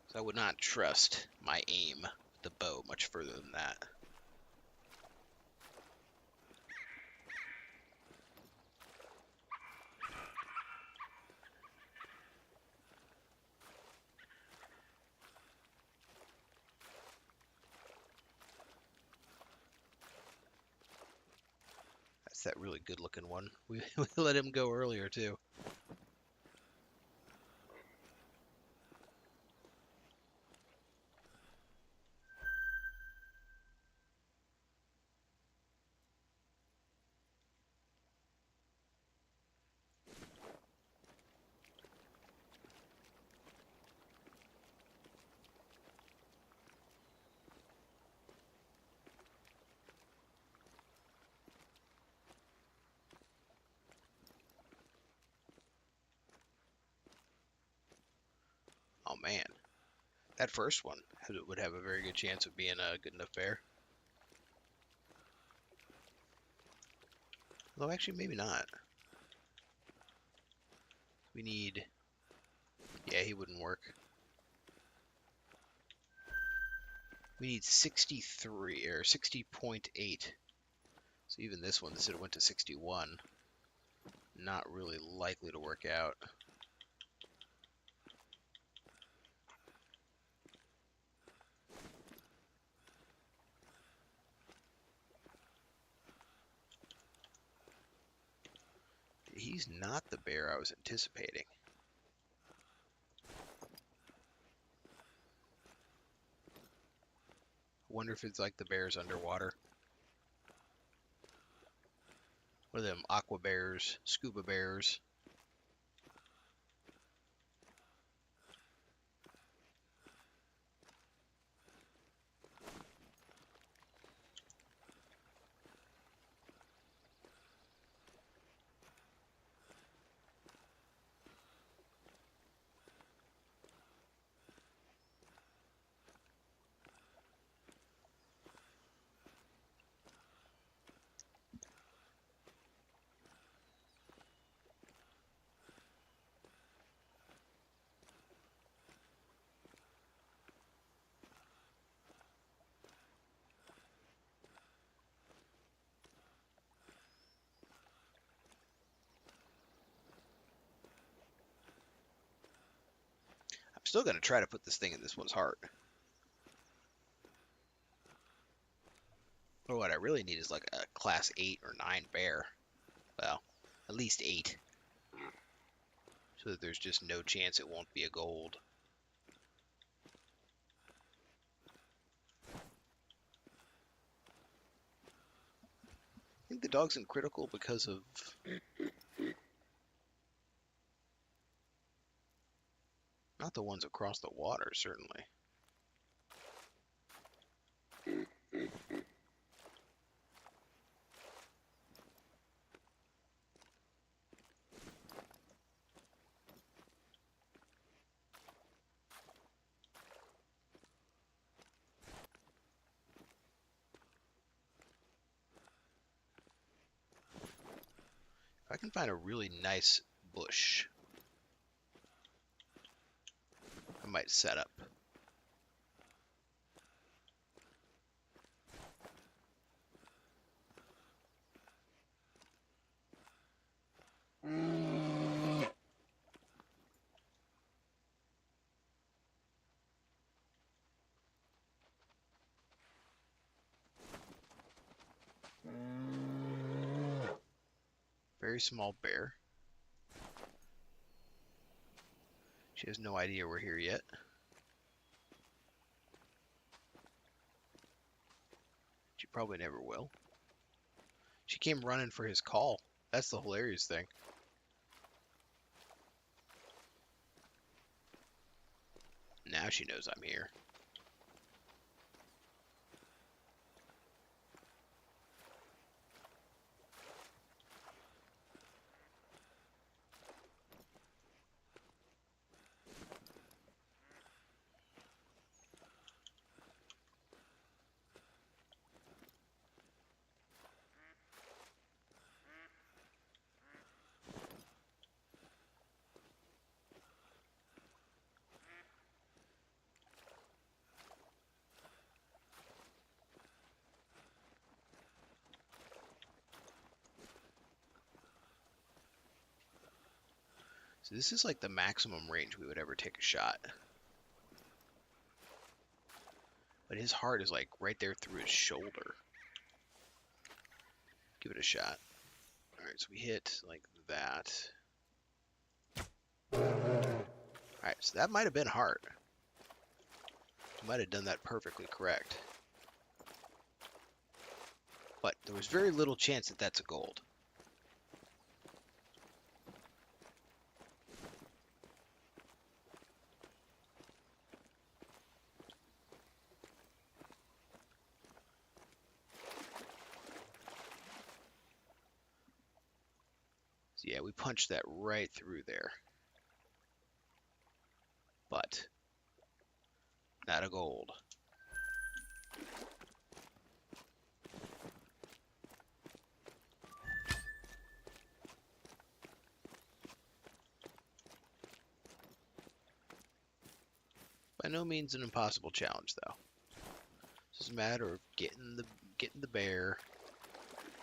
So I would not trust my aim with the bow much further than that. That's that really good-looking one. We let him go earlier, too. Oh, man. That first one would have a very good chance of being a good enough bear. Although, actually, maybe not. We need... Yeah, he wouldn't work. We need 63, or 60.8. So even this one, this would have went to 61. Not really likely to work out. He's not the bear I was anticipating. Wonder if it's like the bears underwater. What are them? Aqua bears, scuba bears. I'm still going to try to put this thing in this one's heart. But what I really need is like a class 8 or 9 bear. Well, at least 8. So that there's just no chance it won't be a gold. I think the dog's in critical because of... Not the ones across the water, certainly. If I can find a really nice bush, I might set up. Very small bear. She has no idea we're here yet. She probably never will. She came running for his call. That's the hilarious thing. Now she knows I'm here. So this is like the maximum range we would ever take a shot. But his heart is like right there through his shoulder. Give it a shot. Alright, so we hit like that. Alright, so that might have been heart. Might have done that perfectly correct. But there was very little chance that that's a gold. So yeah, we punched that right through there. But not a gold. By no means an impossible challenge, though. It's just a matter of getting the bear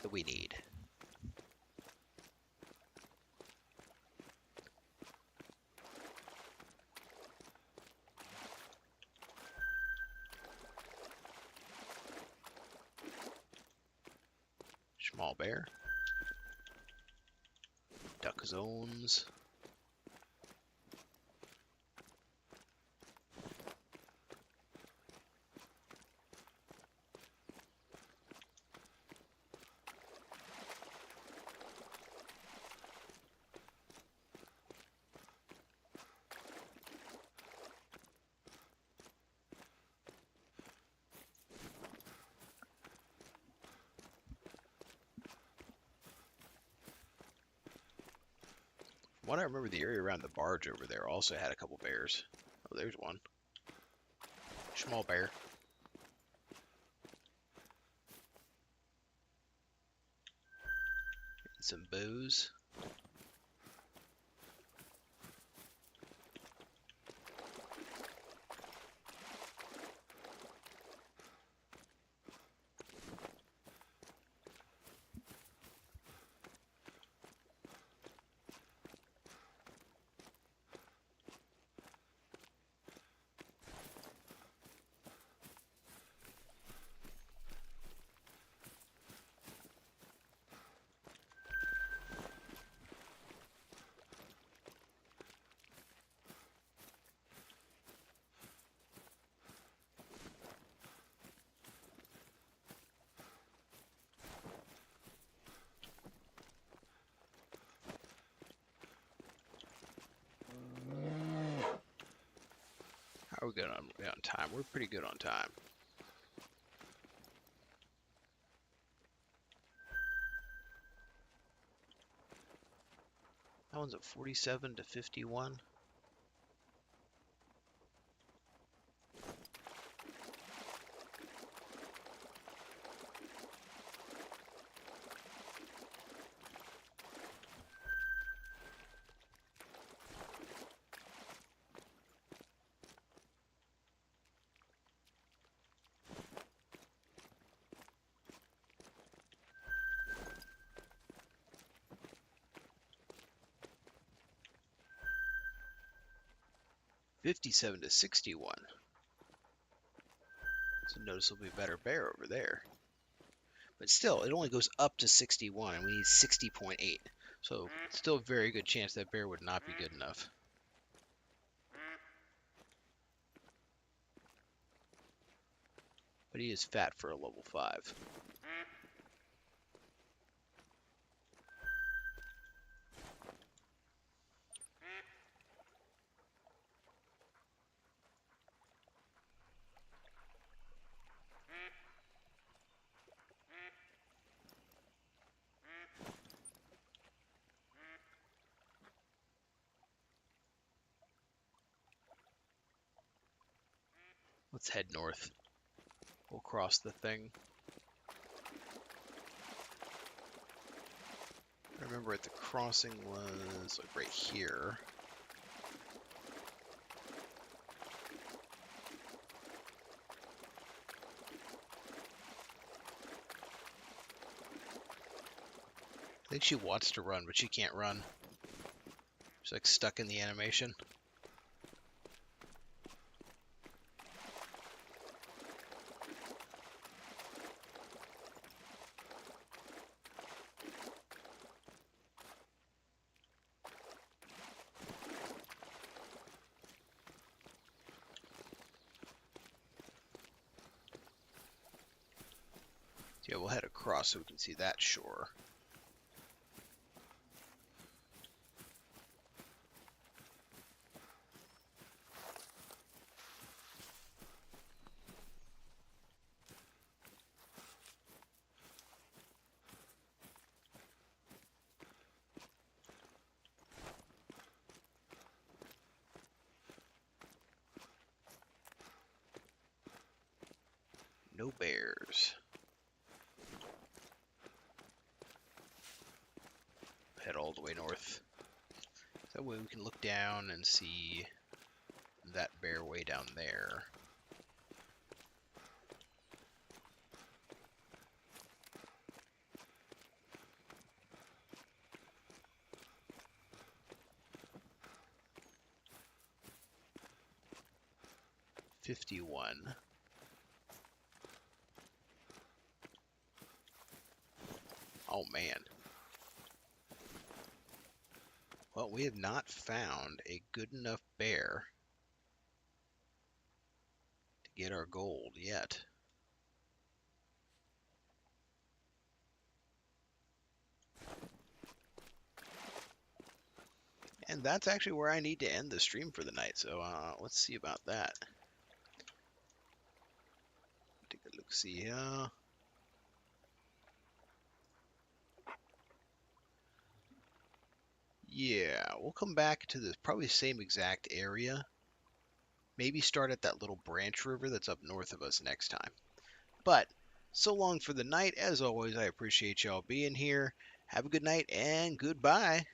that we need. Small bear. Duck zones. From what I remember, the area around the barge over there also had a couple bears. Oh, there's one. Small bear. And some booze. How are we good on time? We're pretty good on time. That one's at 47 to 51. $57 to 61. So noticeably better bear over there. But still, it only goes up to 61, and we need 60.8. So still a very good chance that bear would not be good enough. But he is fat for a level 5. Let's head north. We'll cross the thing. I remember the crossing was like right here. I think she wants to run, but she can't run. She's like stuck in the animation. Yeah, we'll head across so we can see that shore. No bears. Head all the way north. That way we can look down and see that bear way down there. $51. Oh man. Well, we have not found a good enough bear to get our gold yet. And that's actually where I need to end the stream for the night, so let's see about that. Take a look-see here. Yeah, we'll come back to the probably same exact area. Maybe start at that little branch river that's up north of us next time. But so long for the night. As always, I appreciate y'all being here. Have a good night and goodbye.